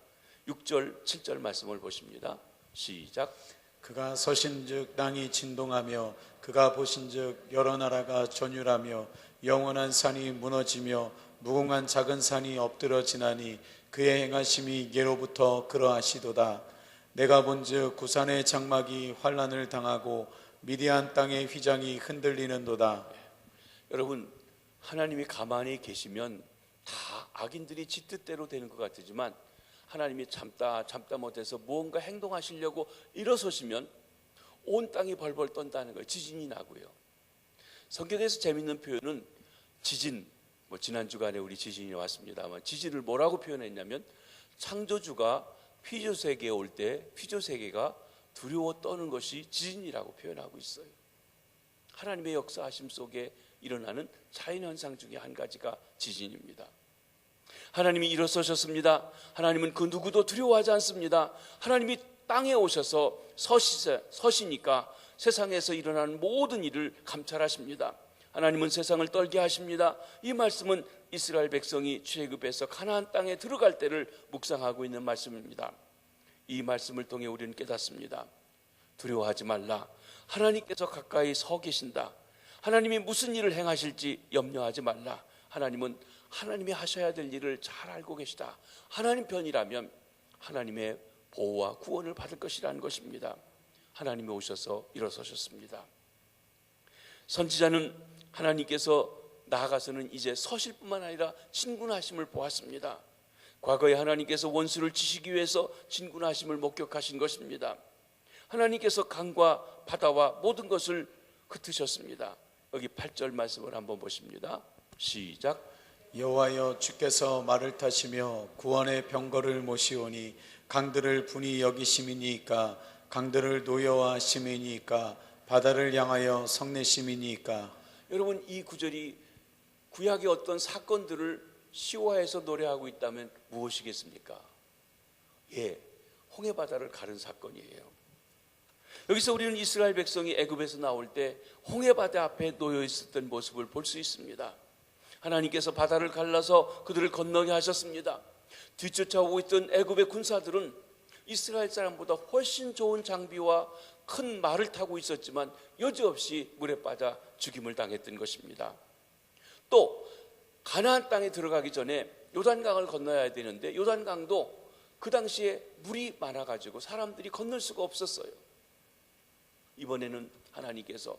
6절, 7절 말씀을 보십니다. 시작. 그가 서신즉 땅이 진동하며 그가 보신즉 여러 나라가 전율하며 영원한 산이 무너지며 무궁한 작은 산이 엎드러지나니 그의 행하심이 예로부터 그러하시도다. 내가 본즉 구산의 장막이 환란을 당하고 미디안 땅의 휘장이 흔들리는도다. 여러분, 하나님이 가만히 계시면 다 악인들이 지 뜻대로 되는 것 같지만 하나님이 참다 못해서 무언가 행동하시려고 일어서시면 온 땅이 벌벌 떤다는 거예요. 지진이 나고요. 성경에서 재밌는 표현은 지진, 지난 주간에 우리 지진이 왔습니다만 지진을 뭐라고 표현했냐면 창조주가 피조세계에 올 때 피조세계가 두려워 떠는 것이 지진이라고 표현하고 있어요. 하나님의 역사하심 속에 일어나는 자연현상 중에 한 가지가 지진입니다. 하나님이 일어서셨습니다. 하나님은 그 누구도 두려워하지 않습니다. 하나님이 땅에 오셔서 서시니까 세상에서 일어나는 모든 일을 감찰하십니다. 하나님은 세상을 떨게 하십니다. 이 말씀은 이스라엘 백성이 출애굽해서 가나안 땅에 들어갈 때를 묵상하고 있는 말씀입니다. 이 말씀을 통해 우리는 깨닫습니다. 두려워하지 말라. 하나님께서 가까이 서 계신다. 하나님이 무슨 일을 행하실지 염려하지 말라. 하나님은 하나님이 하셔야 될 일을 잘 알고 계시다. 하나님 편이라면 하나님의 보호와 구원을 받을 것이라는 것입니다. 하나님이 오셔서 일어서셨습니다. 선지자는 하나님께서 나아가서는 이제 서실 뿐만 아니라 진군하심을 보았습니다. 과거에 하나님께서 원수를 치시기 위해서 진군하심을 목격하신 것입니다. 하나님께서 강과 바다와 모든 것을 흩으셨습니다. 여기 8절 말씀을 한번 보십니다. 시작. 여호와여 주께서 말을 타시며 구원의 병거를 모시오니 강들을 분이 여기심이니까 강들을 노여워하심이니까 바다를 향하여 성내심이니까. 여러분, 이 구절이 구약의 어떤 사건들을 시화해서 노래하고 있다면 무엇이겠습니까? 홍해 바다를 가른 사건이에요. 여기서 우리는 이스라엘 백성이 애굽에서 나올 때 홍해 바다 앞에 놓여 있었던 모습을 볼 수 있습니다. 하나님께서 바다를 갈라서 그들을 건너게 하셨습니다. 뒤쫓아오고 있던 애굽의 군사들은 이스라엘 사람보다 훨씬 좋은 장비와 큰 말을 타고 있었지만 여지없이 물에 빠져 죽임을 당했던 것입니다. 또 가나안 땅에 들어가기 전에 요단강을 건너야 되는데 요단강도 그 당시에 물이 많아가지고 사람들이 건널 수가 없었어요. 이번에는 하나님께서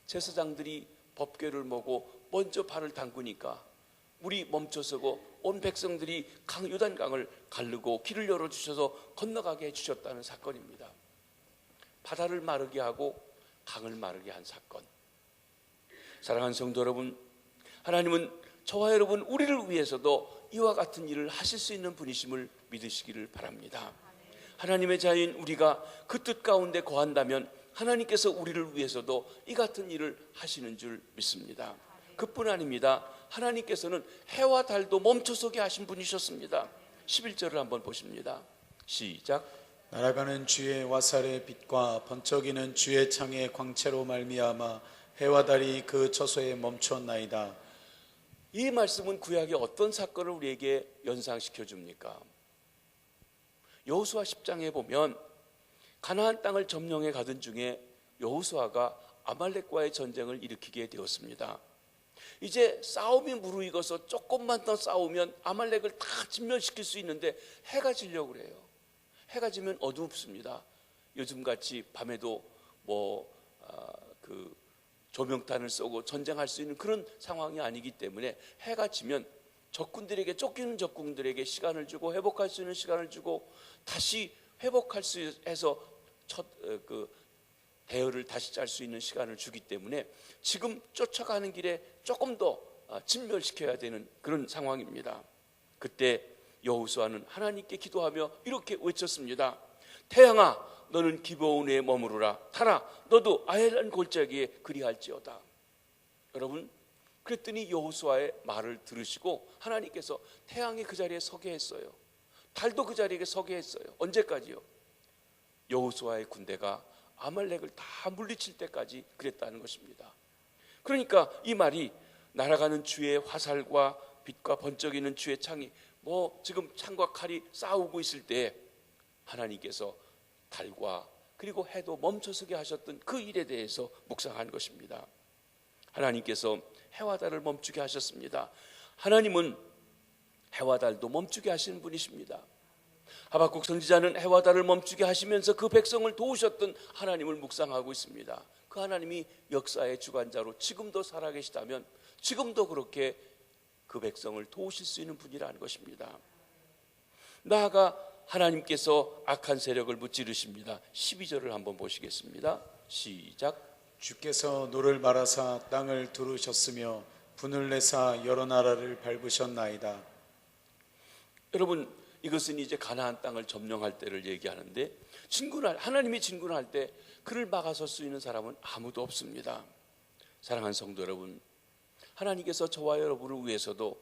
제사장들이 법궤를 모고 먼저 발을 담그니까 물이 멈춰서고 온 백성들이 요단강을 가르고 길을 열어주셔서 건너가게 해주셨다는 사건입니다. 바다를 마르게 하고 강을 마르게 한 사건. 사랑하는 성도 여러분, 하나님은 저와 여러분 우리를 위해서도 이와 같은 일을 하실 수 있는 분이심을 믿으시기를 바랍니다. 하나님의 자녀인 우리가 그 뜻 가운데 거한다면 하나님께서 우리를 위해서도 이 같은 일을 하시는 줄 믿습니다. 그뿐 아닙니다. 하나님께서는 해와 달도 멈춰서게 하신 분이셨습니다. 11절을 한번 보십니다. 시작. 날아가는 주의 화살의 빛과 번쩍이는 주의 창의 광채로 말미암아 해와 달이 그 처소에 멈췄나이다. 이 말씀은 구약의 어떤 사건을 우리에게 연상시켜 줍니까? 여호수아 10장에 보면 가나안 땅을 점령해 가던 중에 여호수아가 아말렉과의 전쟁을 일으키게 되었습니다. 이제 싸움이 무르익어서 조금만 더 싸우면 아말렉을 다 진멸시킬 수 있는데 해가 지려고 그래요. 해가 지면 어둡습니다. 요즘같이 밤에도 조명탄을 쏘고 전쟁할 수 있는 그런 상황이 아니기 때문에 해가 지면 적군들에게 쫓기는 적군들에게 시간을 주고 회복할 수 있는 시간을 주고 다시 회복할 수 해서 대열을 다시 짤 수 있는 시간을 주기 때문에 지금 쫓아가는 길에 조금 더 진멸시켜야 되는 그런 상황입니다. 그때 여호수아는 하나님께 기도하며 이렇게 외쳤습니다. 태양아, 너는 기브온에 머무르라. 달아, 너도 아헬란 골짜기에 그리할지어다. 여러분, 그랬더니 여호수아의 말을 들으시고 하나님께서 태양이 그 자리에 서게 했어요. 달도 그 자리에 서게 했어요. 언제까지요? 여호수아의 군대가 아말렉을 다 물리칠 때까지 그랬다는 것입니다. 그러니까 이 말이 날아가는 주의 화살과 빛과 번쩍이는 주의 창이 지금 창과 칼이 싸우고 있을 때 하나님께서 달과 그리고 해도 멈춰서게 하셨던 그 일에 대해서 묵상한 것입니다. 하나님께서 해와 달을 멈추게 하셨습니다. 하나님은 해와 달도 멈추게 하시는 분이십니다. 하박국 선지자는 해와 달을 멈추게 하시면서 그 백성을 도우셨던 하나님을 묵상하고 있습니다. 그 하나님이 역사의 주관자로 지금도 살아계시다면 지금도 그렇게 그 백성을 도우실 수 있는 분이라는 것입니다. 나아가 하나님께서 악한 세력을 무찌르십니다. 12절을 한번 보시겠습니다. 시작. 주께서 노를 말하사 땅을 두르셨으며 분을 내사 여러 나라를 밟으셨나이다. 여러분, 이것은 이제 가나안 땅을 점령할 때를 얘기하는데 하나님이 진군할 때 그를 막아설 수 있는 사람은 아무도 없습니다. 사랑하는 성도 여러분, 하나님께서 저와 여러분을 위해서도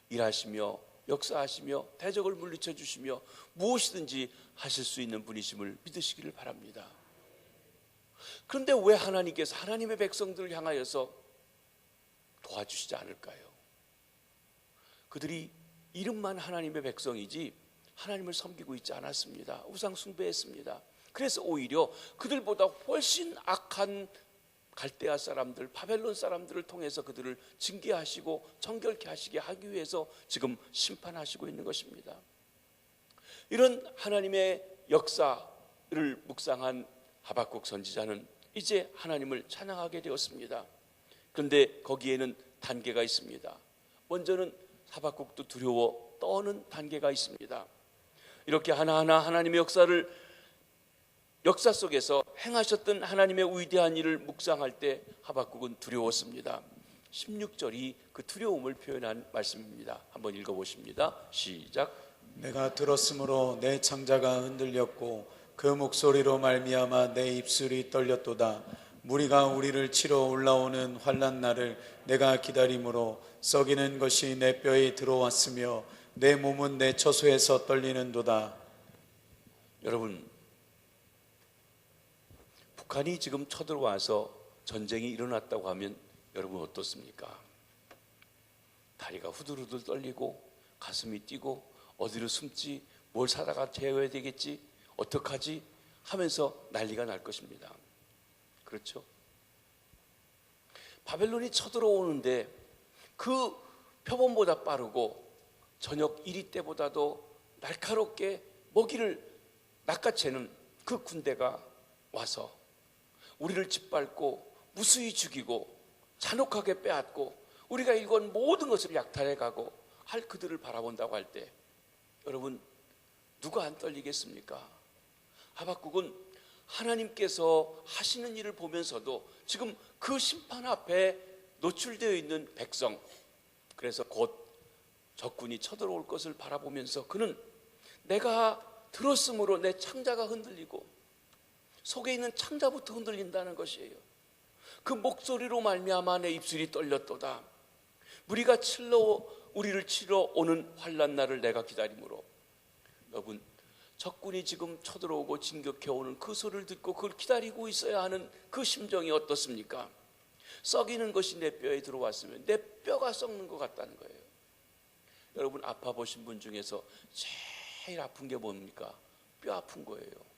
일하시며 역사하시며 대적을 물리쳐 주시며 무엇이든지 하실 수 있는 분이심을 믿으시기를 바랍니다. 그런데 왜 하나님께서 하나님의 백성들을 향하여서 도와주시지 않을까요? 그들이 이름만 하나님의 백성이지 하나님을 섬기고 있지 않았습니다. 우상 숭배했습니다. 그래서 오히려 그들보다 훨씬 악한 갈대아 사람들, 바벨론 사람들을 통해서 그들을 징계하시고 정결케 하시게 하기 위해서 지금 심판하시고 있는 것입니다. 이런 하나님의 역사를 묵상한 하박국 선지자는 이제 하나님을 찬양하게 되었습니다. 그런데 거기에는 단계가 있습니다. 먼저는 하박국도 두려워 떠는 단계가 있습니다. 이렇게 하나하나 하나님의 역사 속에서 행하셨던 하나님의 위대한 일을 묵상할 때 하박국은 두려웠습니다. 16절이 그 두려움을 표현한 말씀입니다. 한번 읽어보십니다. 시작. 내가 들었으므로 내 창자가 흔들렸고 그 목소리로 말미암아 내 입술이 떨렸도다. 무리가 우리를 치러 올라오는 환난 날을 내가 기다림으로 썩이는 것이 내 뼈에 들어왔으며 내 몸은 내 처소에서 떨리는도다. 여러분, 북한이 지금 쳐들어와서 전쟁이 일어났다고 하면 여러분 어떻습니까? 다리가 후들후들 떨리고 가슴이 뛰고 어디로 숨지, 뭘 사다가 재워야 되겠지, 어떡하지 하면서 난리가 날 것입니다. 그렇죠? 바벨론이 쳐들어오는데 그 표범보다 빠르고 저녁 이리 때보다도 날카롭게 먹이를 낚아채는 그 군대가 와서 우리를 짓밟고 무수히 죽이고 잔혹하게 빼앗고 우리가 일궈온 모든 것을 약탈해 가고 할 그들을 바라본다고 할 때 여러분 누가 안 떨리겠습니까? 하박국은 하나님께서 하시는 일을 보면서도 지금 그 심판 앞에 노출되어 있는 백성, 그래서 곧 적군이 쳐들어올 것을 바라보면서 그는 내가 들었으므로 내 창자가 흔들리고 속에 있는 창자부터 흔들린다는 것이에요. 그 목소리로 말미암아 내 입술이 떨렸도다. 우리를 치러 오는 환난 날을 내가 기다림으로. 여러분, 적군이 지금 쳐들어오고 진격해 오는 그 소리를 듣고 그걸 기다리고 있어야 하는 그 심정이 어떻습니까? 썩이는 것이 내 뼈에 들어왔으면 내 뼈가 썩는 것 같다는 거예요. 여러분, 아파 보신 분 중에서 제일 아픈 게 뭡니까? 뼈 아픈 거예요.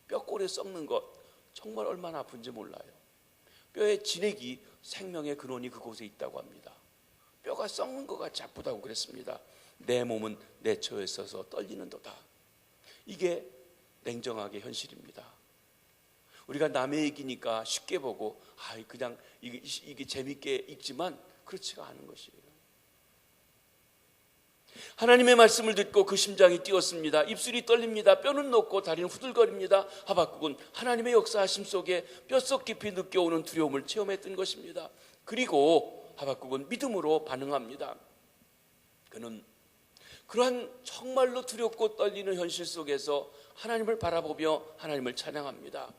뼈골에 썩는 것 정말 얼마나 아픈지 몰라요. 뼈의 진액이 생명의 근원이 그곳에 있다고 합니다. 뼈가 썩는 것 같이 아프다고 그랬습니다. 내 몸은 내 처에 있어서 떨리는도다. 이게 냉정하게 현실입니다. 우리가 남의 얘기니까 쉽게 보고 그냥 이게 재밌게 읽지만 그렇지가 않은 것이에요. 하나님의 말씀을 듣고 그 심장이 뛰었습니다. 입술이 떨립니다. 뼈는 녹고 다리는 후들거립니다. 하박국은 하나님의 역사하심 속에 뼛속 깊이 느껴오는 두려움을 체험했던 것입니다. 그리고 하박국은 믿음으로 반응합니다. 그는 그러한 정말로 두렵고 떨리는 현실 속에서 하나님을 바라보며 하나님을 찬양합니다.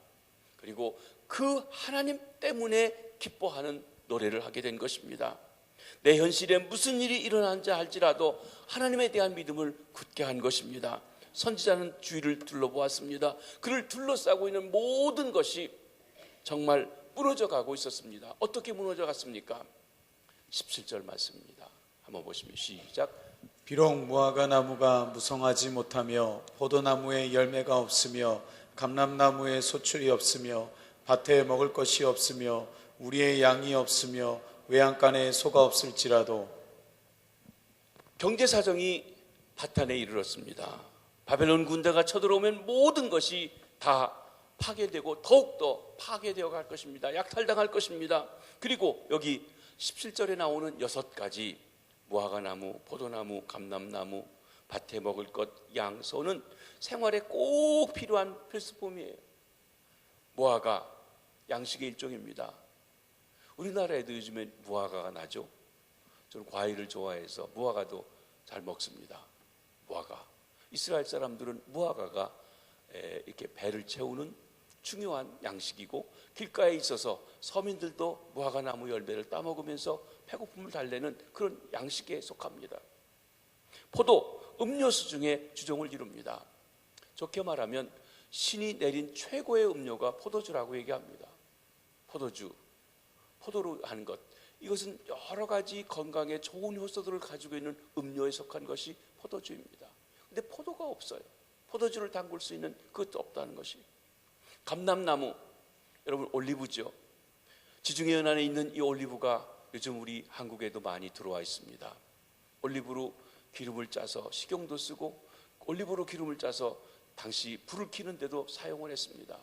그리고 그 하나님 때문에 기뻐하는 노래를 하게 된 것입니다. 내 현실에 무슨 일이 일어나는지 알지라도 하나님에 대한 믿음을 굳게 한 것입니다. 선지자는 주위를 둘러보았습니다. 그를 둘러싸고 있는 모든 것이 정말 무너져 가고 있었습니다. 어떻게 무너져 갔습니까? 17절 말씀입니다. 한번 보시면 시작. 비록 무화과 나무가 무성하지 못하며 포도나무에 열매가 없으며 감람나무에 소출이 없으며 밭에 먹을 것이 없으며 우리의 양이 없으며 외양간에 소가 없을지라도. 경제 사정이 파탄에 이르렀습니다. 바벨론 군대가 쳐들어오면 모든 것이 다 파괴되고 더욱더 파괴되어 갈 것입니다. 약탈당할 것입니다. 그리고 여기 17절에 나오는 6가지 무화과나무, 포도나무, 감람나무, 밭에 먹을 것, 양, 소는 생활에 꼭 필요한 필수품이에요. 무화과, 양식의 일종입니다. 우리나라에도 요즘에 무화과가 나죠. 저는 과일을 좋아해서 무화과도 잘 먹습니다. 무화과. 이스라엘 사람들은 무화과가 이렇게 배를 채우는 중요한 양식이고 길가에 있어서 서민들도 무화과 나무 열매를 따먹으면서 배고픔을 달래는 그런 양식에 속합니다. 포도, 음료수 중에 주종을 이룹니다. 좋게 말하면 신이 내린 최고의 음료가 포도주라고 얘기합니다. 포도주, 포도로 하는 것, 이것은 여러 가지 건강에 좋은 효소들을 가지고 있는 음료에 속한 것이 포도주입니다. 근데 포도가 없어요. 포도주를 담글 수 있는 그것도 없다는 것이. 감람나무, 여러분 올리브죠. 지중해 연안에 있는 이 올리브가 요즘 우리 한국에도 많이 들어와 있습니다. 올리브로 기름을 짜서 식용도 쓰고 올리브로 기름을 짜서 당시 불을 켜는데도 사용을 했습니다.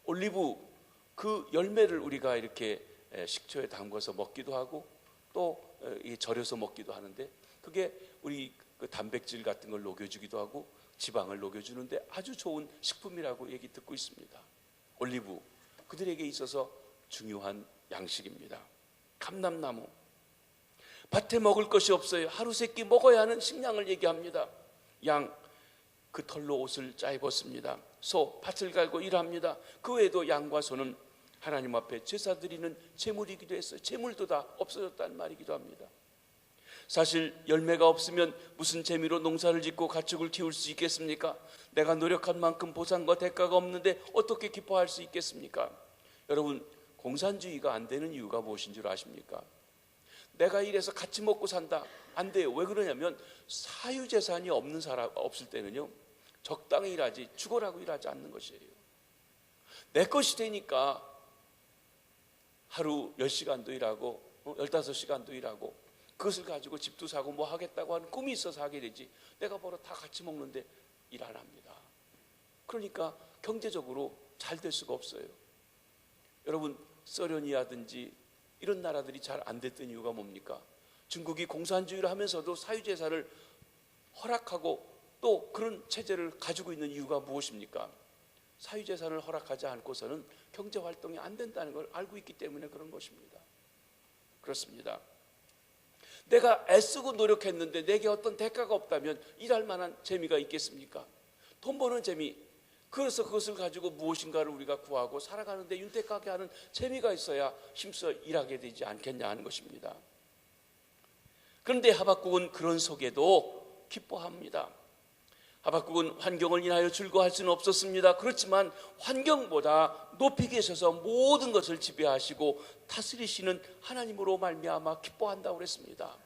올리브 그 열매를 우리가 이렇게 식초에 담궈서 먹기도 하고 또 절여서 먹기도 하는데 그게 우리 그 단백질 같은 걸 녹여주기도 하고 지방을 녹여주는데 아주 좋은 식품이라고 얘기 듣고 있습니다. 올리브 그들에게 있어서 중요한 양식입니다. 감람나무, 밭에 먹을 것이 없어요. 하루 세 끼 먹어야 하는 식량을 얘기합니다. 양 그 털로 옷을 짜 입었습니다. 소 밭을 갈고 일합니다. 그 외에도 양과 소는 하나님 앞에 제사 드리는 제물이기도 했어요. 제물도 다 없어졌다는 말이기도 합니다. 사실 열매가 없으면 무슨 재미로 농사를 짓고 가축을 키울 수 있겠습니까? 내가 노력한 만큼 보상과 대가가 없는데 어떻게 기뻐할 수 있겠습니까? 여러분, 공산주의가 안 되는 이유가 무엇인 줄 아십니까? 내가 이래서 같이 먹고 산다, 안 돼요. 왜 그러냐면 사유재산이 없는 사람 없을 때는요, 적당히 일하지 죽어라고 일하지 않는 것이에요. 내 것이 되니까 하루 10시간도 일하고 15시간도 일하고 그것을 가지고 집도 사고 뭐 하겠다고 하는 꿈이 있어서 하게 되지, 내가 벌어 다 같이 먹는데 일 안 합니다. 그러니까 경제적으로 잘 될 수가 없어요. 여러분, 소련이라든지 이런 나라들이 잘 안 됐던 이유가 뭡니까? 중국이 공산주의를 하면서도 사유재산을 허락하고 또 그런 체제를 가지고 있는 이유가 무엇입니까? 사유재산을 허락하지 않고서는 경제활동이 안 된다는 걸 알고 있기 때문에 그런 것입니다. 그렇습니다. 내가 애쓰고 노력했는데 내게 어떤 대가가 없다면 일할 만한 재미가 있겠습니까? 돈 버는 재미, 그래서 그것을 가지고 무엇인가를 우리가 구하고 살아가는데 윤택하게 하는 재미가 있어야 힘써 일하게 되지 않겠냐 하는 것입니다. 그런데 하박국은 그런 속에도 기뻐합니다. 하박국은 환경을 인하여 즐거워할 수는 없었습니다. 그렇지만 환경보다 높이 계셔서 모든 것을 지배하시고 다스리시는 하나님으로 말미암아 기뻐한다고 그랬습니다.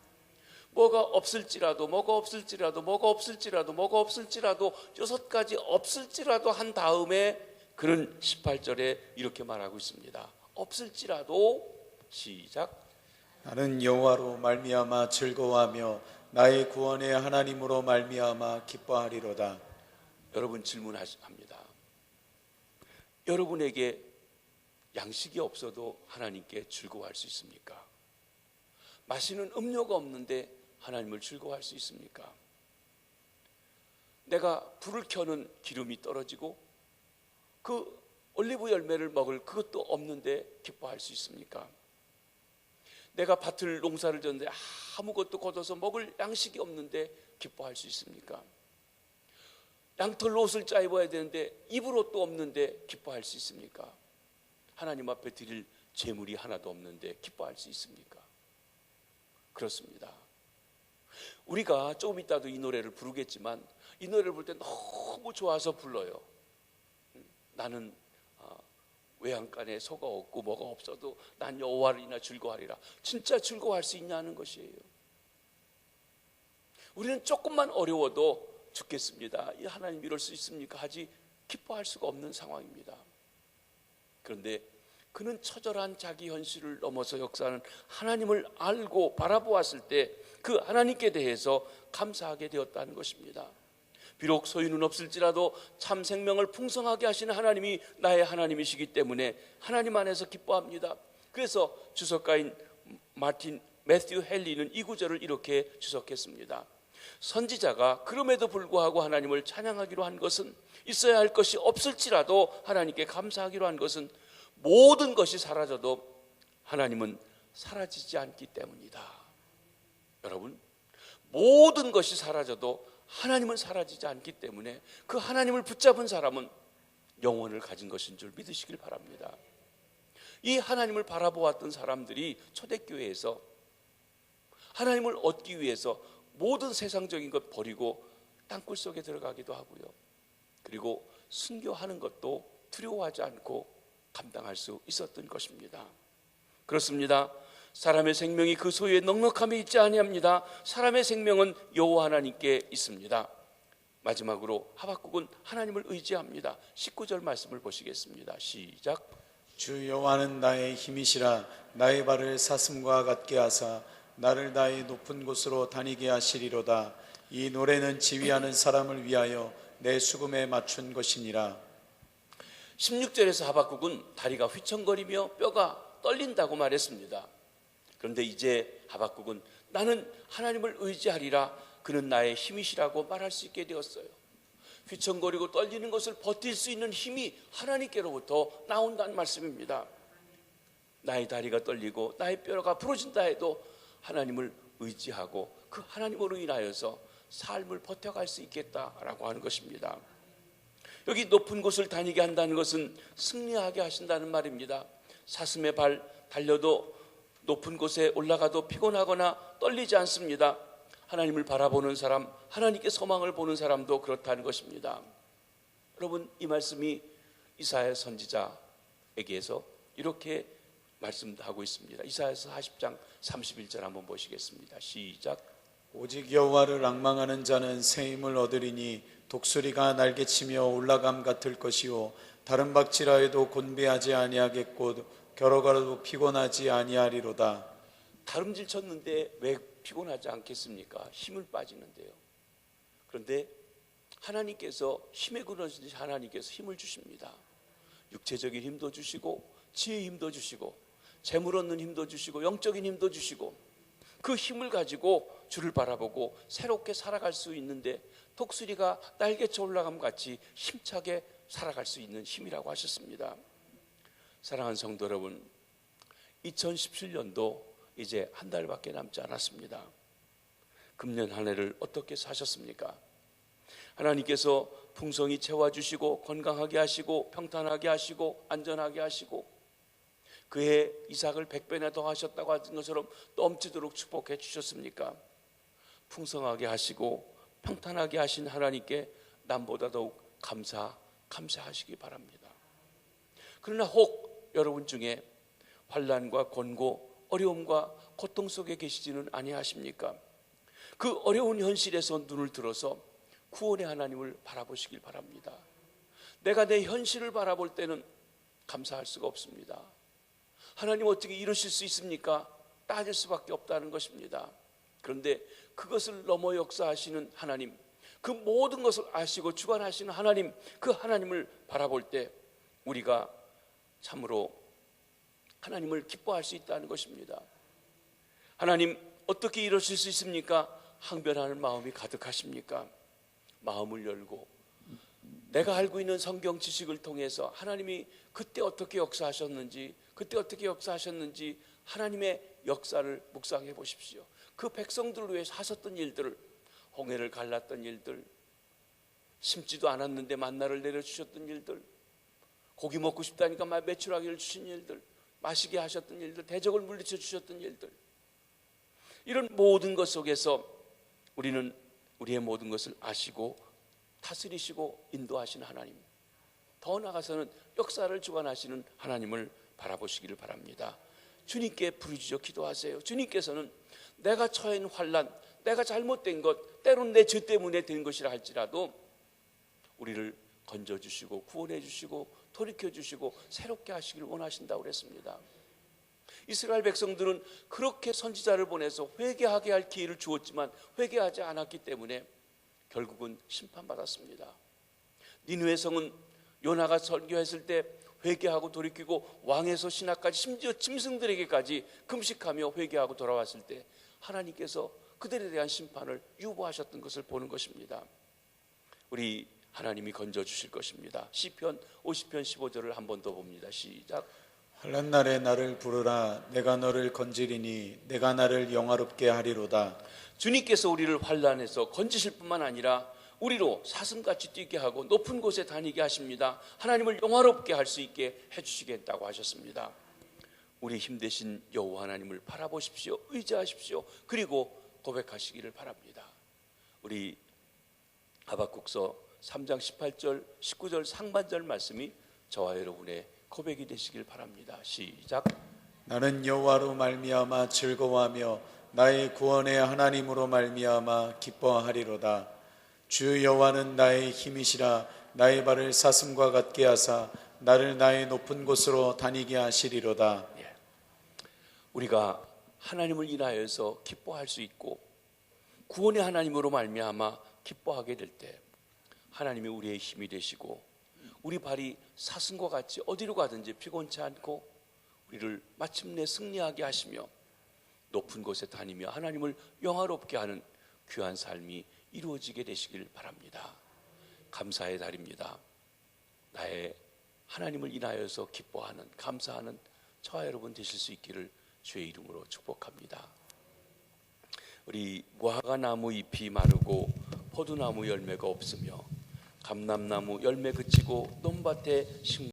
뭐가 없을지라도 6가지 없을지라도 한 다음에 그는 18절에 이렇게 말하고 있습니다. 없을지라도, 시작, 나는 여호와로 말미암아 즐거워하며 나의 구원의 하나님으로 말미암아 기뻐하리로다. 여러분 질문합니다. 여러분에게 양식이 없어도 하나님께 즐거워할 수 있습니까? 마시는 음료가 없는데 하나님을 즐거워할 수 있습니까? 내가 불을 켜는 기름이 떨어지고 그 올리브 열매를 먹을 그것도 없는데 기뻐할 수 있습니까? 내가 밭을 농사를 졌는데 아무것도 걷어서 먹을 양식이 없는데 기뻐할 수 있습니까? 양털로 옷을 짜 입어야 되는데 입을 옷도 없는데 기뻐할 수 있습니까? 하나님 앞에 드릴 재물이 하나도 없는데 기뻐할 수 있습니까? 그렇습니다. 우리가 조금 이따도 이 노래를 부르겠지만 이 노래를 부를 때 너무 좋아서 불러요. 나는 외양간에 소가 없고 뭐가 없어도 난 여호와를 인하여 즐거워하리라. 진짜 즐거워할 수 있냐는 것이에요. 우리는 조금만 어려워도 죽겠습니다, 이 하나님 이럴 수 있습니까? 하지 기뻐할 수가 없는 상황입니다. 그런데 그는 처절한 자기 현실을 넘어서 역사하는 하나님을 알고 바라보았을 때 그 하나님께 대해서 감사하게 되었다는 것입니다. 비록 소유는 없을지라도 참 생명을 풍성하게 하시는 하나님이 나의 하나님이시기 때문에 하나님 안에서 기뻐합니다. 그래서 주석가인 매튜 헨리는 이 구절을 이렇게 주석했습니다. 선지자가 그럼에도 불구하고 하나님을 찬양하기로 한 것은, 있어야 할 것이 없을지라도 하나님께 감사하기로 한 것은 모든 것이 사라져도 하나님은 사라지지 않기 때문이다. 여러분, 모든 것이 사라져도 하나님은 사라지지 않기 때문에 그 하나님을 붙잡은 사람은 영혼을 가진 것인 줄 믿으시길 바랍니다. 이 하나님을 바라보았던 사람들이 초대교회에서 하나님을 얻기 위해서 모든 세상적인 것 버리고 땅굴 속에 들어가기도 하고요, 그리고 순교하는 것도 두려워하지 않고 감당할 수 있었던 것입니다. 그렇습니다. 사람의 생명이 그 소유의 넉넉함에 있지 아니합니다. 사람의 생명은 여호와 하나님께 있습니다. 마지막으로 하박국은 하나님을 의지합니다. 19절 말씀을 보시겠습니다. 시작. 주 여호와는 나의 힘이시라. 나의 발을 사슴과 같게 하사 나를 나의 높은 곳으로 다니게 하시리로다. 이 노래는 지휘하는 사람을 위하여 내 수금에 맞춘 것이니라. 16절에서 하박국은 다리가 휘청거리며 뼈가 떨린다고 말했습니다. 그런데 이제 하박국은 나는 하나님을 의지하리라, 그는 나의 힘이시라고 말할 수 있게 되었어요. 휘청거리고 떨리는 것을 버틸 수 있는 힘이 하나님께로부터 나온다는 말씀입니다. 나의 다리가 떨리고 나의 뼈가 부러진다 해도 하나님을 의지하고 그 하나님으로 인하여서 삶을 버텨갈 수 있겠다라고 하는 것입니다. 여기 높은 곳을 다니게 한다는 것은 승리하게 하신다는 말입니다. 사슴의 발 달려도 높은 곳에 올라가도 피곤하거나 떨리지 않습니다. 하나님을 바라보는 사람, 하나님께 소망을 보는 사람도 그렇다는 것입니다. 여러분, 이 말씀이 이사야 선지자에게서 이렇게 말씀하고 있습니다. 이사야서 40장 31절 한번 보시겠습니다. 시작. 오직 여호와를 앙망하는 자는 새 힘을 얻으리니 독수리가 날개치며 올라감 같을 것이요 다른 박질하 해도 곤배하지 아니하겠고 겨뤄가도 피곤하지 아니하리로다. 다름질 쳤는데 왜 피곤하지 않겠습니까? 힘을 빠지는데요. 그런데 하나님께서 힘에 그러신 하나님께서 힘을 주십니다. 육체적인 힘도 주시고 지혜의 힘도 주시고 재물 얻는 힘도 주시고 영적인 힘도 주시고 그 힘을 가지고 주를 바라보고 새롭게 살아갈 수 있는데 독수리가 날개쳐 올라감 같이 힘차게 살아갈 수 있는 힘이라고 하셨습니다. 사랑하는 성도 여러분, 2017년도 이제 한 달밖에 남지 않았습니다. 금년 한 해를 어떻게 사셨습니까? 하나님께서 풍성히 채워주시고 건강하게 하시고 평탄하게 하시고 안전하게 하시고 그해 이삭을 100배나 더 하셨다고 하는 것처럼 넘치도록 축복해 주셨습니까? 풍성하게 하시고 평탄하게 하신 하나님께 남보다 더욱 감사하시기 바랍니다. 그러나 혹 여러분 중에 환난과 권고, 어려움과 고통 속에 계시지는 아니하십니까? 그 어려운 현실에서 눈을 들어서 구원의 하나님을 바라보시길 바랍니다. 내가 내 현실을 바라볼 때는 감사할 수가 없습니다. 하나님 어떻게 이러실 수 있습니까? 따질 수밖에 없다는 것입니다. 그런데 그것을 넘어 역사하시는 하나님, 그 모든 것을 아시고 주관하시는 하나님, 그 하나님을 바라볼 때 우리가 참으로 하나님을 기뻐할 수 있다는 것입니다. 하나님 어떻게 이러실 수 있습니까? 항변하는 마음이 가득하십니까? 마음을 열고 내가 알고 있는 성경 지식을 통해서 하나님이 그때 어떻게 역사하셨는지 하나님의 역사를 묵상해 보십시오. 그 백성들을 위해서 하셨던 일들을, 홍해를 갈랐던 일들, 심지도 않았는데 만나를 내려주셨던 일들, 고기 먹고 싶다니까 메추라기를 주신 일들, 마시게 하셨던 일들, 대적을 물리쳐 주셨던 일들, 이런 모든 것 속에서 우리는 우리의 모든 것을 아시고 다스리시고 인도하시는 하나님, 더 나아가서는 역사를 주관하시는 하나님을 바라보시기를 바랍니다. 주님께 부르짖어 기도하세요. 주님께서는 내가 처해 있는 환난, 내가 잘못된 것, 때로는 내 죄 때문에 된 것이라 할지라도 우리를 건져주시고 구원해주시고 돌이켜주시고 새롭게 하시기를 원하신다고 그랬습니다. 이스라엘 백성들은 그렇게 선지자를 보내서 회개하게 할 기회를 주었지만 회개하지 않았기 때문에 결국은 심판받았습니다. 니느웨 성은 요나가 설교했을 때 회개하고 돌이키고 왕에서 신하까지 심지어 짐승들에게까지 금식하며 회개하고 돌아왔을 때 하나님께서 그들에 대한 심판을 유보하셨던 것을 보는 것입니다. 우리 하나님이 건져주실 것입니다. 시편 50편 15절을 한 번 더 봅니다. 시작. 환난 날에 나를 부르라. 내가 너를 건지리니 내가 나를 영화롭게 하리로다. 주님께서 우리를 환난에서 건지실 뿐만 아니라 우리로 사슴같이 뛰게 하고 높은 곳에 다니게 하십니다. 하나님을 영화롭게 할 수 있게 해주시겠다고 하셨습니다. 우리 힘대신 여호와 하나님을 바라보십시오. 의지하십시오. 그리고 고백하시기를 바랍니다. 우리 하박국서 3장 18절 19절 상반절 말씀이 저와 여러분의 고백이 되시길 바랍니다. 시작. 나는 여호와로 말미암아 즐거워하며 나의 구원의 하나님으로 말미암아 기뻐하리로다. 주 여호와는 나의 힘이시라. 나의 발을 사슴과 같게 하사 나를 나의 높은 곳으로 다니게 하시리로다. 우리가 하나님을 인하여서 기뻐할 수 있고 구원의 하나님으로 말미암아 기뻐하게 될 때 하나님이 우리의 힘이 되시고 우리 발이 사슴과 같이 어디로 가든지 피곤치 않고 우리를 마침내 승리하게 하시며 높은 곳에 다니며 하나님을 영화롭게 하는 귀한 삶이 이루어지게 되시길 바랍니다. 감사의 달입니다. 나의 하나님을 인하여서 기뻐하는 감사하는 저와 여러분 되실 수 있기를 주의 이름으로 축복합니다. 우리 무화과나무 잎이 마르고 포도나무 열매가 없으며 감람나무 열매 그치고 논밭에 식물